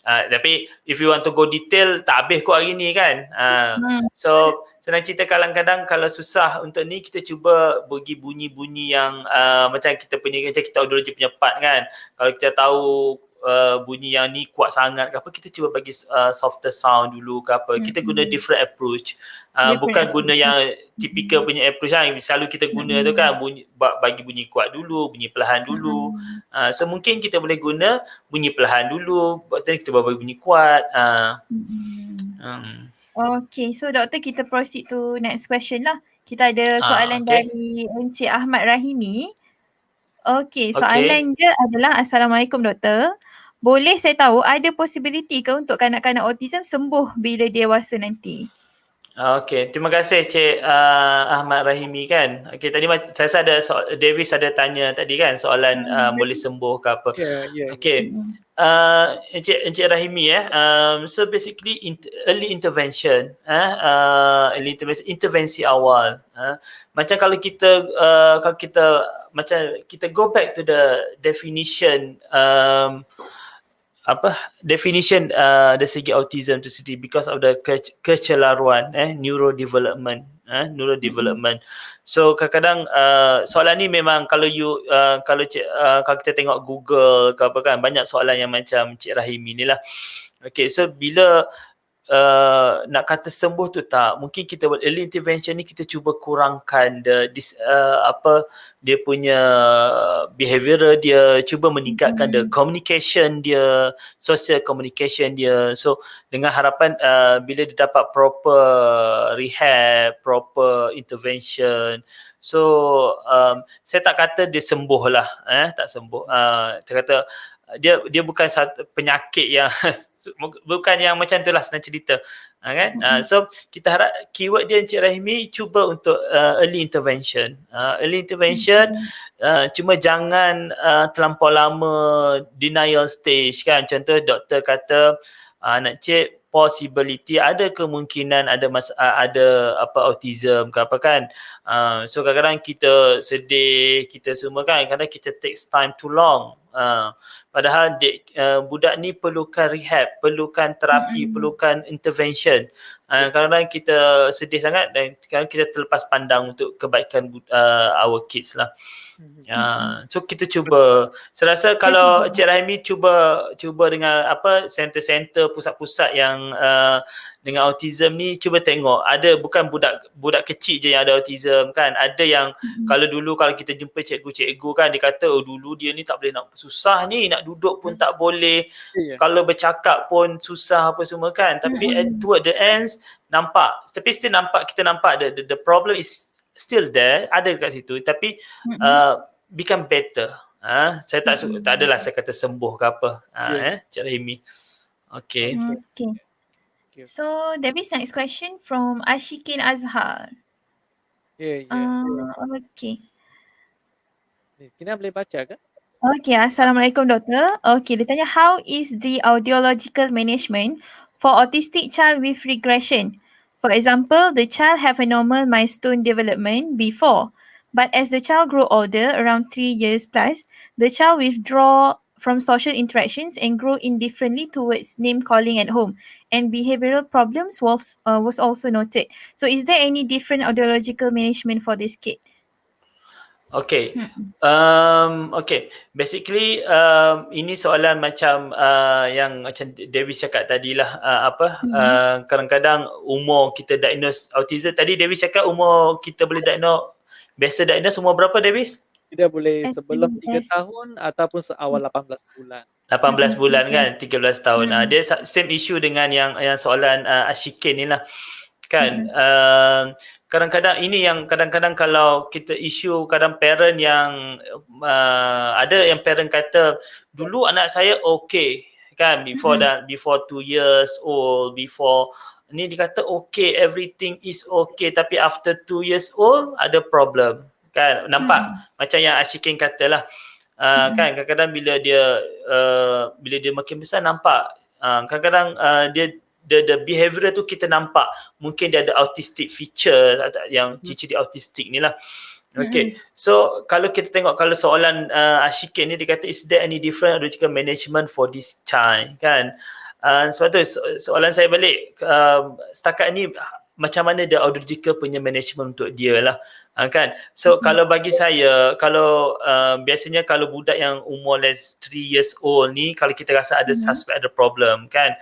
tapi if you want to go detail, tak habis kot hari ni kan. So senang cerita, kadang-kadang kalau susah untuk ni, kita cuba bagi bunyi-bunyi yang macam kita punya, macam kita audiologi punya part kan. Kalau kita tahu bunyi yang ni kuat sangat ke apa, kita cuba bagi softer sound dulu ke apa. Kita guna different approach. Bukan guna yang typical punya approach yang selalu kita guna tu kan, bagi bunyi kuat dulu, bunyi perlahan dulu. So mungkin kita boleh guna bunyi perlahan dulu, kita bagi bunyi kuat. Okay, so doktor, kita proceed to next question lah. Kita ada soalan dari Encik Ahmad Rahimi. Okay, soalan dia adalah, Assalamualaikum doktor. Boleh saya tahu ada possibility ke untuk kanak-kanak autism sembuh bila dewasa nanti? Okay, terima kasih Cik Ahmad Rahimi kan. Okay, tadi saya rasa ada Davis ada tanya tadi kan soalan boleh sembuh ke apa. Okay, Encik Rahimi so basically early intervention, intervensi awal. Macam kalau kita macam kita go back to the definition definition dari segi autism tu sendiri, because of the kecelaruan neurodevelopment. So kadang-kadang soalan ni memang kalau kita tengok Google ke apa kan, banyak soalan yang macam Cik Rahimi ni lah. Okay, so bila nak kata sembuh tu tak. Mungkin kita buat early intervention ni kita cuba kurangkan dia punya behaviour dia, cuba meningkatkan the communication dia, social communication dia. So dengan harapan bila dia dapat proper rehab, proper intervention, so saya tak kata dia sembuh lah, tak sembuh. Saya kata dia bukan satu penyakit yang bukan yang macam tu lah senang cerita, kan. So kita harap keyword dia Encik Rahimi cuba untuk early intervention. Cuma jangan terlampau lama denial stage, kan. Contoh doktor kata anak cik possibility ada kemungkinan ada autism ke apa, kan. So kadang-kadang kita sedih, kita semua, kan, kadang kita takes time too long. Padahal budak ni perlukan rehab, perlukan terapi, perlukan intervention. Kadang-kadang kita sedih sangat dan kadang kita terlepas pandang untuk kebaikan our kids lah. So kita cuba, saya rasa kalau Cik Rahimi cuba dengan center-center, pusat-pusat yang dengan autism ni, cuba tengok ada bukan budak kecil je yang ada autism, kan. Ada yang kalau kita jumpa cikgu-cikgu, kan, dia kata dulu dia ni tak boleh, nak susah ni, nak duduk pun tak boleh, kalau bercakap pun susah apa semua, kan. Tapi toward the ends nampak, tapi still kita nampak the problem is still there, ada dekat situ, tapi become better. Saya tak adalah saya kata sembuh ke apa. Cik Rahimi. Okay. So Davis, next question from Ashikin Azhar. Okay. Kina boleh baca ke? Okay, Assalamualaikum doktor. Okay, dia tanya, how is the audiological management for autistic child with regression? For example, the child have a normal milestone development before, but as the child grow older, around 3 years plus, the child withdraw from social interactions and grow indifferently towards name calling at home, and behavioral problems was also noted. So is there any different audiological management for this kid? Okay. Basically ini soalan macam yang macam Davis cakap tadilah, kadang-kadang umur kita diagnose autism. Tadi Davis cakap umur kita boleh diagnose umur berapa, Davis? Kita boleh sebelum 3 tahun ataupun seawal 18 bulan. 18 bulan, kan, 13 tahun. Dia same issue dengan yang soalan Ashikin ni lah, kan. Kadang-kadang ini yang kadang-kadang kalau kita isu, kadang parent yang ada yang parent kata dulu anak saya okay, kan, before 2 years old, before ni dia kata okay, everything is okay, tapi after 2 years old ada problem, kan. Nampak macam yang Ashikin katalah, kan, kadang-kadang bila dia makin besar nampak kadang-kadang dia the behaviour tu kita nampak mungkin dia ada autistic feature, yang ciri-ciri autistic ni lah. Okay, so kalau kita tengok, kalau soalan Ashikin ni dia kata is there any different audiological management for this child, kan. Sebab tu soalan saya balik, setakat ni macam mana dia audiological punya management untuk dia lah, kan. So kalau bagi saya, kalau biasanya kalau budak yang umur less 3 years old ni, kalau kita rasa ada suspect ada problem, kan,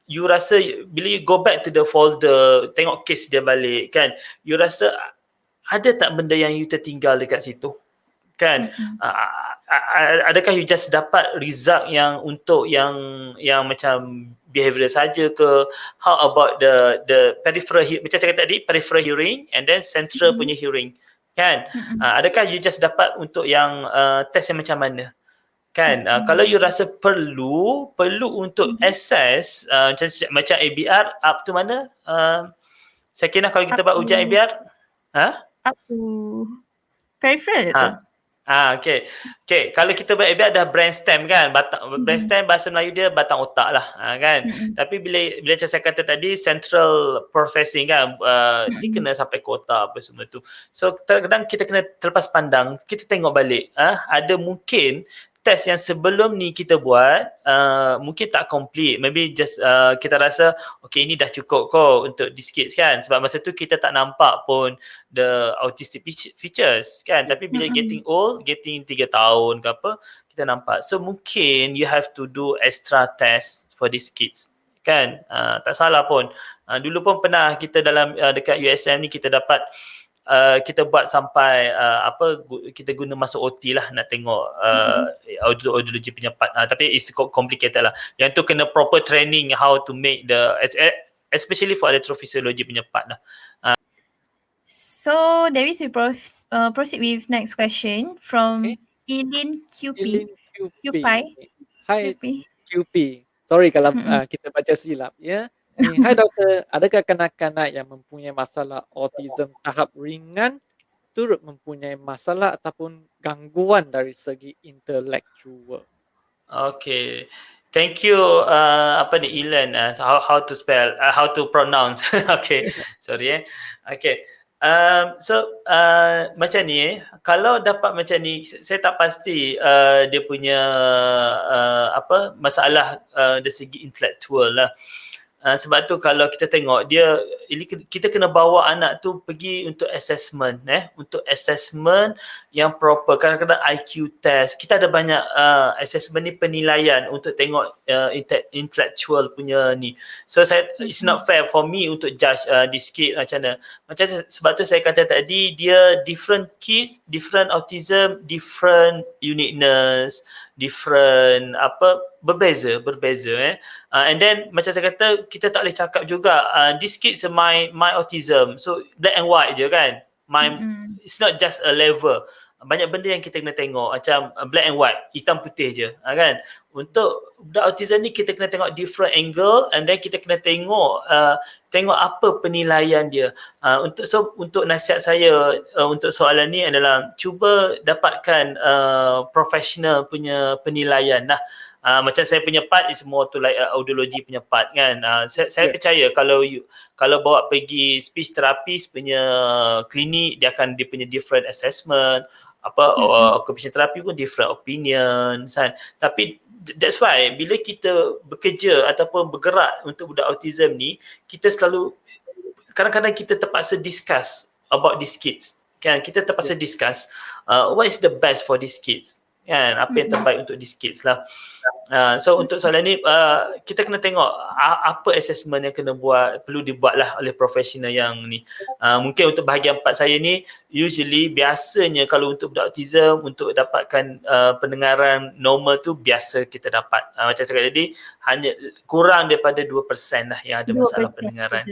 you rasa bila you go back to the folder, tengok case dia balik, kan, you rasa ada tak benda yang you tertinggal dekat situ, kan. Adakah you just dapat result yang untuk yang macam behaviour saja ke? How about the peripheral, macam saya kata tadi, peripheral hearing and then central punya hearing, kan. Adakah you just dapat untuk yang test yang macam mana, kan. Kalau you rasa perlu untuk assess macam ABR up to mana, saya kira kalau kita buat ujian ABR up to peripheral tu. Okay. Kalau kita buat ABR dah brainstem, kan, brainstem bahasa Melayu dia batang otak lah, kan. Tapi bila macam saya kata tadi, central processing, kan, dia kena sampai ke otak apa semua tu. So kadang-kadang kita kena terlepas pandang, kita tengok balik, ada mungkin test yang sebelum ni kita buat mungkin tak complete, maybe just kita rasa okay, ini dah cukup kok untuk this kids, kan, sebab masa tu kita tak nampak pun the autistic features, kan. Tapi bila getting 3 tahun ke apa, kita nampak. So mungkin you have to do extra test for these kids, kan, tak salah pun. Dulu pun pernah kita dalam dekat USM ni kita dapat kita buat sampai kita guna masuk OT lah nak tengok audiology punya part, tapi it's complicated lah. Yang tu kena proper training how to make especially for electrophysiology punya part lah. So Davis, we proceed with next question from Eileen QP. Eileen QP. Hai QP. QP. Sorry kalau kita baca silap ya. Hai doktor, adakah kanak-kanak yang mempunyai masalah autism tahap ringan turut mempunyai masalah ataupun gangguan dari segi intelektual? Okay. Thank you Ilan, how to spell, how to pronounce. Okay. Sorry Okay. Macam ni, kalau dapat macam ni, saya tak pasti dia punya masalah dari segi intelektual lah. Sebab tu kalau kita tengok dia, kita kena bawa anak tu pergi untuk assessment, untuk assessment yang proper. Kadang-kadang IQ test, kita ada banyak assessment ni, penilaian untuk tengok intellectual punya ni. So it's not fair for me untuk judge this kid macam mana. Sebab tu saya kata tadi, dia different kids, different autism, different uniqueness, different berbeza and then macam saya kata, kita tak boleh cakap juga this kid is my autism, so black and white je kan. It's not just a level, banyak benda yang kita kena tengok, macam black and white, hitam putih je kan. Untuk budak autism ni kita kena tengok different angle, and then kita kena tengok apa penilaian dia. Untuk nasihat saya untuk soalan ni adalah cuba dapatkan professional punya penilaian lah. Macam saya punya part is more to like audiology punya part kan. Saya percaya kalau bawa pergi speech therapist punya klinik, dia punya different assessment, occupational therapy pun different opinion kan. Tapi that's why bila kita bekerja ataupun bergerak untuk budak autism ni, kita selalu kadang-kadang kita terpaksa discuss about these kids kan. Kita terpaksa discuss what is the best for these kids kan, apa yang terbaik untuk these kids lah. So untuk soalan ni kita kena tengok apa assessment yang perlu dibuat lah oleh profesional yang ni. Mungkin untuk bahagian part saya ni, usually biasanya kalau untuk budak autism, untuk dapatkan pendengaran normal tu biasa kita dapat, macam saya kata tadi, hanya kurang daripada 2% lah yang ada masalah pendengaran.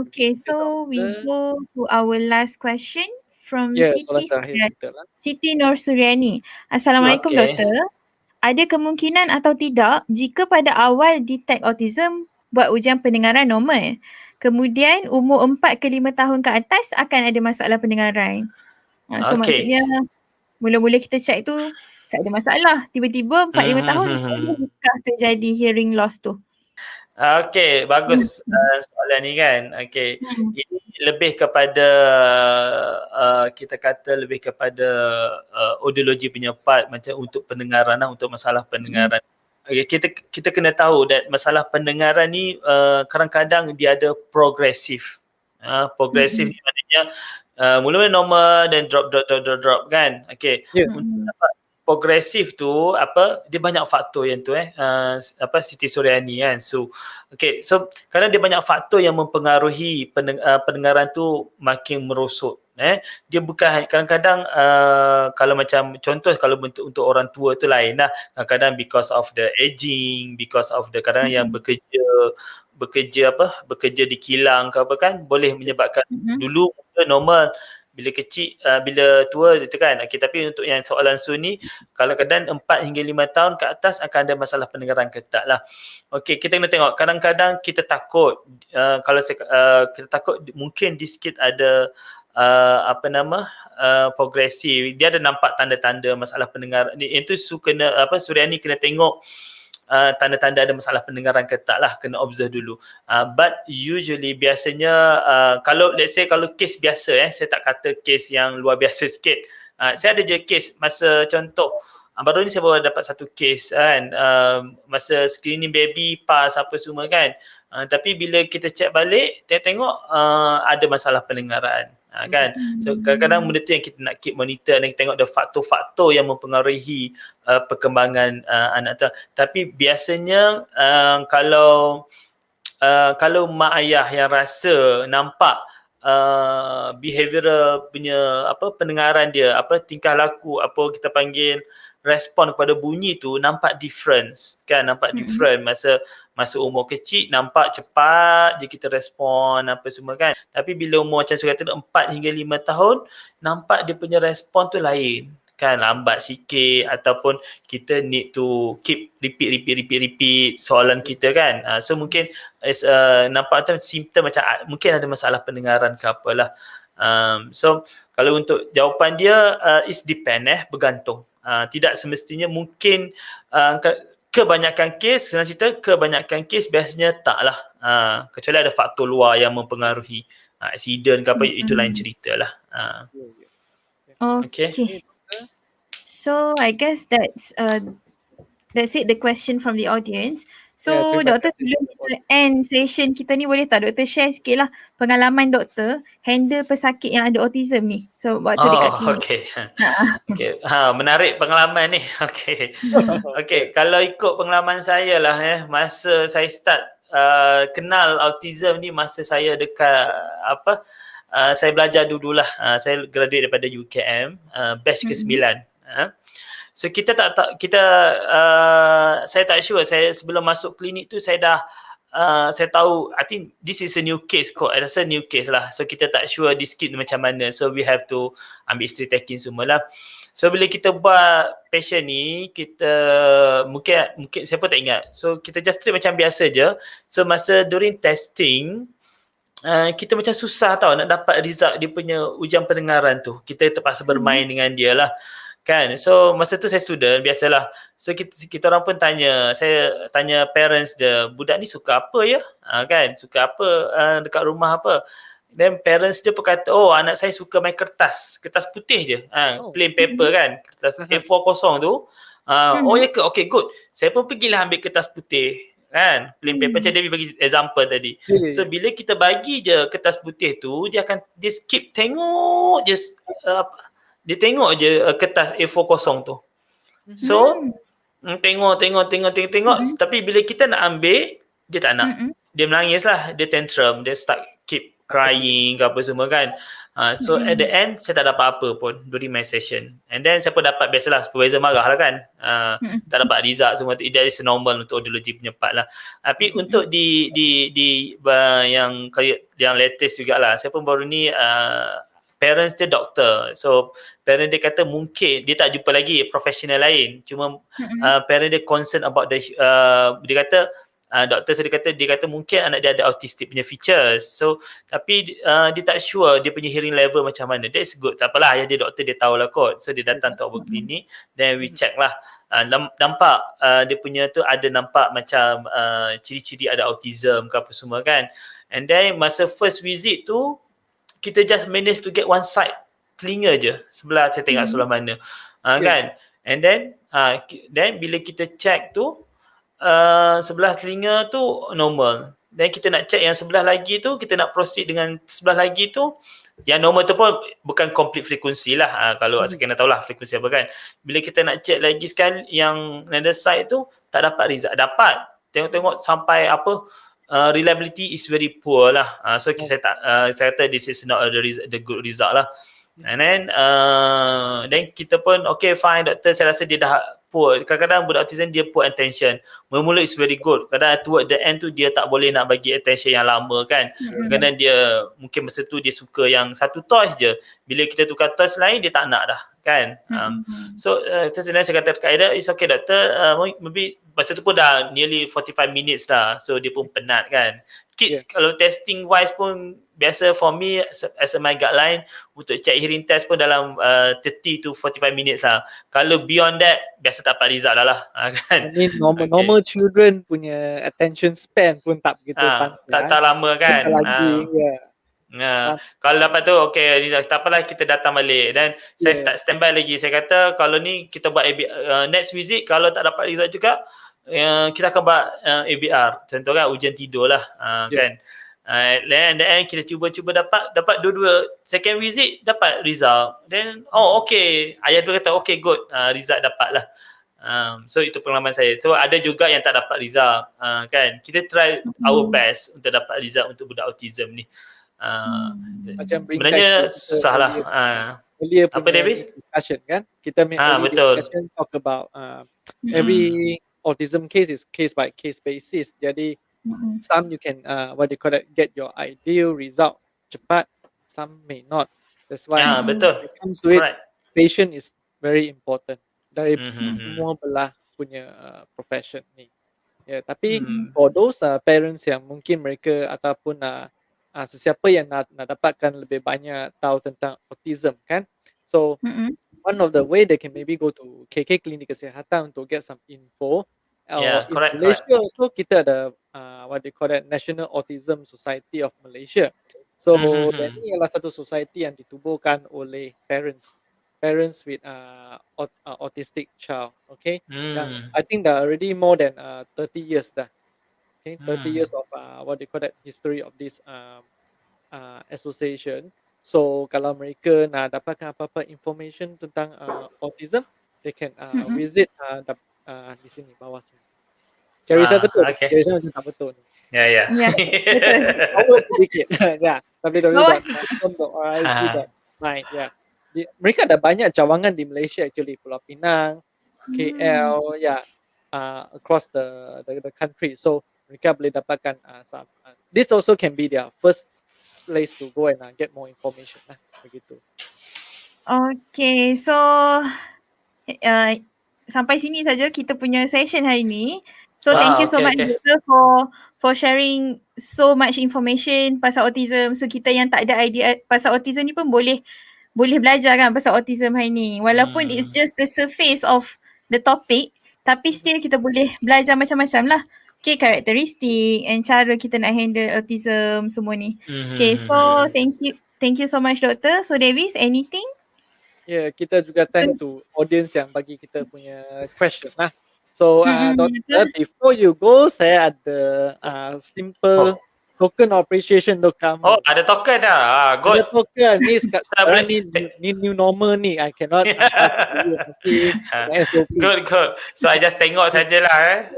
Okay, so we go to our last question from Siti Nur Suryani. Assalamualaikum doktor. Ada kemungkinan atau tidak jika pada awal detect autism, buat ujian pendengaran normal, kemudian umur 4 ke 5 tahun ke atas akan ada masalah pendengaran? So maksudnya mula-mula kita check tu tak ada masalah, tiba-tiba 4-5 tahun adakah terjadi hearing loss tu? Okay, bagus soalan ni kan. Okay, ini lebih kepada kita kata lebih kepada audiology punya part, macam untuk pendengaran lah, untuk masalah pendengaran. Okay, kita kena tahu that masalah pendengaran ni kadang-kadang dia ada progresif. Progresif ni maknanya mula-mula normal dan drop kan. Okay, untuk dapat progresif tu dia banyak faktor yang tu Siti Suryani kan. So kerana dia banyak faktor yang mempengaruhi pendengaran tu makin merosot. Dia bukan kadang-kadang kalau macam contoh, kalau untuk orang tua tu lain lah. Kadang-kadang because of the aging, because of the kadang yang bekerja di kilang ke apa kan, boleh menyebabkan dulu normal, bila kecil, bila tua itu kan. Okay, tapi untuk yang soalan Su ni, kalau kadang 4 hingga 5 tahun ke atas akan ada masalah pendengaran ke tak lah. Okay, kita kena tengok. Kadang-kadang kita takut, kita takut mungkin this kid ada progresif. Dia ada nampak tanda-tanda masalah pendengaran. Itu Suryani kena tengok tanda-tanda ada masalah pendengaran ke tak lah, kena observe dulu. But usually biasanya kalau let's say kalau kes biasa, saya tak kata kes yang luar biasa sikit. Saya ada je kes masa contoh, baru ni saya baru dapat satu kes kan, masa screening baby pas apa semua kan. Tapi bila kita check balik, tengok ada masalah pendengaran. Kan. So kadang-kadang benda tu yang kita nak keep monitor dan kita tengok ada faktor-faktor yang mempengaruhi perkembangan anak tu. Tapi biasanya kalau mak ayah yang rasa nampak behavioral punya pendengaran dia, tingkah laku, kita panggil respon kepada bunyi tu nampak difference kan, nampak different masa umur kecil nampak cepat je kita respon apa semua kan, tapi bila umur macam saya kata 4 hingga 5 tahun nampak dia punya respon tu lain kan, lambat sikit ataupun kita need to keep repeat soalan kita kan. So mungkin nampak macam simptom macam mungkin ada masalah pendengaran ke apalah. So kalau untuk jawapan dia is depend bergantung. Tidak semestinya mungkin kebanyakan kes, senang cerita kebanyakan kes biasanya taklah. Kecuali ada faktor luar yang mempengaruhi. Accident ke apa itu lain cerita lah. Okay. So I guess that's it, the question from the audience. So doktor, sebelum kita end session kita ni, boleh tak doktor share sikit lah pengalaman doktor handle pesakit yang ada autism ni. So waktu dekat klinik. Okay. Menarik pengalaman ni. Okay, kalau ikut pengalaman saya lah masa saya start kenal autism ni masa saya dekat saya belajar dululah. Saya graduate daripada UKM, batch ke-9. So saya tak sure, saya sebelum masuk klinik tu saya tahu, I think this is a new case kot, I rasa new case lah. So kita tak sure this kid macam mana, so we have to ambil history taking semualah. So bila kita buat patient ni, kita mungkin siapa tak ingat, so kita just treat macam biasa je. So masa during testing, kita macam susah tau nak dapat result dia punya ujian pendengaran tu. Kita terpaksa bermain dengan dia lah kan. So masa tu saya student, biasalah. So kita orang pun saya tanya parents dia, budak ni suka apa ya? Kan, suka apa dekat rumah apa? Then parents dia pun kata, oh anak saya suka main kertas putih je. Plain paper kan, kertas A4 kosong tu. Oh ya ke? Okay, good. Saya pun pergilah ambil kertas putih kan, plain paper, macam dia bagi example tadi. So bila kita bagi je kertas putih tu, dia skip tengok je dia tengok je kertas A4 kosong tu. So tengok, tapi bila kita nak ambil, dia tak nak. Dia menangis lah, dia tantrum, dia start keep crying ke apa semua kan. So at the end, saya tak dapat apa pun during my session. And then saya pun dapat, biasalah supervisor marah lah kan. Tak dapat result semua, that is normal untuk audiology punya part lah. Tapi untuk di yang latest jugalah, saya pun baru ni parents dia doktor. So parent dia kata mungkin dia tak jumpa lagi profesional lain. Cuma parent dia concern about the dia kata doktor saya dia kata mungkin anak dia ada autistic punya features. So tapi dia tak sure dia punya hearing level macam mana. That's good. Tak apalah, ya dia doktor dia tahulah kot. So dia datang to our clinic, then we check lah. Nampak dia punya tu ada nampak macam ciri-ciri ada autism ke apa semua kan. And then masa first visit tu kita just manage to get one side telinga je, sebelah saya tengok sebelah mana kan. And then bila kita check tu sebelah telinga tu normal. Dan kita nak check yang sebelah lagi tu, kita nak proceed dengan sebelah lagi tu, yang normal tu pun bukan complete frekuensi lah. Kalau saya kena tahulah frekuensi apa kan. Bila kita nak check lagi sekali yang another side tu, tak dapat result. Dapat tengok sampai reliability is very poor lah. So saya kata this is not the good result lah. And then kita pun okay fine doktor, saya rasa dia dah poor. Kadang-kadang budak autism dia poor attention. Mula-mula is very good. Kadang toward the end tu dia tak boleh nak bagi attention yang lama kan. Kadang dia mungkin masa tu dia suka yang satu toys je. Bila kita tukar toys lain dia tak nak dah kan. So saya kata dekat Aida, it's okay doktor, maybe masa tu pun dah nearly 45 minutes dah. So dia pun penat kan. Kids kalau testing wise pun biasa for me as a my guideline untuk check hearing test pun dalam 30 to 45 minutes lah. Kalau beyond that biasa tak dapat result lah kan. Ini normal children punya attention span pun tak begitu tak lama kan. Kalau dapat tu okay, tak apalah, kita datang balik dan saya start standby lagi. Saya kata kalau ni kita buat next visit, kalau tak dapat result juga kita akan buat ABR, contoh kan ujian tidur lah kan. Then kita cuba dapat dua-dua second visit dapat result. Then okay, ayah tu kata okay good, result dapat lah. So itu pengalaman saya. So ada juga yang tak dapat result, kan. Kita try our best untuk dapat result untuk budak autism ni. Macam Sebenarnya susah lah. Earlier Apa Davis? Discussion kan, kita betul. discussion talk about every autism case is case by case basis. Jadi some you can get your ideal result cepat, some may not. That's why betul. it comes to it, patient is very important dari semua belah punya profession ni. Tapi for those parents yang mungkin mereka ataupun sesiapa yang nak dapatkan lebih banyak tahu tentang autism kan. So one of the way they can maybe go to KK Klinik Kesihatan untuk get some info. In Malaysia also kita ada National Autism Society of Malaysia. So ini adalah satu society yang ditubuhkan oleh parents with autistic child. Okay, I think there are already more than 30 years dah. Okay, 30 years of history of this association. So kalau mereka nak dapatkan apa-apa information tentang autism, they can visit di sini bawah sini. Cerisa betul. Cerisa macam tak betul. Ya. Bawah sedikit. Ya, www.autism.org.my. Ya. Mereka ada banyak cawangan di Malaysia actually, Pulau Pinang, KL, across the country. So mereka boleh dapatkan some. This also can be their first place to go and get more information lah, begitu. Okay, so sampai sini saja kita punya session hari ni. So thank you so much Doktor for sharing so much information pasal autism. So kita yang tak ada idea pasal autism ni pun boleh belajar kan pasal autism hari ni. Walaupun it's just the surface of the topic, tapi still kita boleh belajar macam-macam lah. Okay, karakteristik and cara kita nak handle autism semua ni. Okay, so thank you so much Doktor. So Davis, anything? Kita juga thank to audience yang bagi kita punya question lah. So Doktor, before you go, saya ada simple token appreciation untuk kamu. Ada token dah. Good. Ada token ni sekarang ni new normal ni. I cannot SOP. Good. So I just tengok sajalah.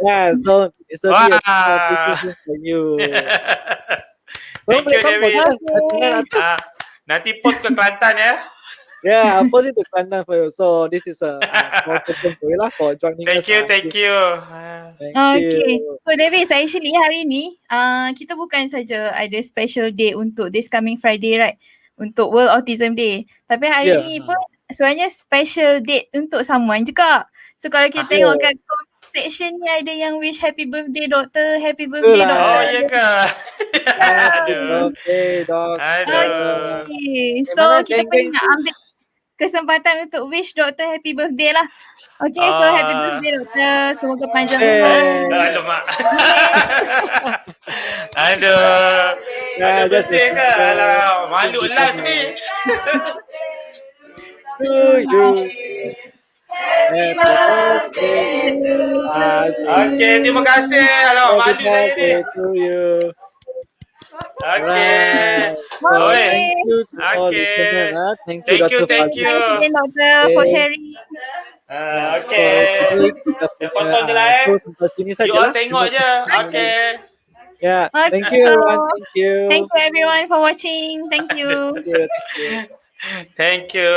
So it's a appreciation for you. Thank you David. Nanti post ke Kelantan ya. Post it to Kelantan for you. So this is a small token for you lah for joining us. Thank you. Okay. So Davis, actually hari ni kita bukan saja ada special day untuk this coming Friday, right? Untuk World Autism Day. Tapi hari ni pun sebenarnya special date untuk someone juga. So kalau kita tengok kat section ni ada yang wish happy birthday Doktor, happy birthday Doktor. Oh ya ke? Okay. So kita pun nak ambil kesempatan untuk wish Doktor happy birthday lah. Okay, so happy birthday Doktor. Semoga panjang umur. Alamak. Aduh. Happy birthday ke? Alah, malu live ni. To you. Happy birthday. Okay, terima kasih. Alah, malu saya ni. To you. Okay. Thank you to all listeners. Thank you Dr. Thank you Doktor for sharing. Okay. Potong je lah You all tengok je. Okay. Thank you everyone. Thank you everyone for watching. Thank you. Thank you. Thank you.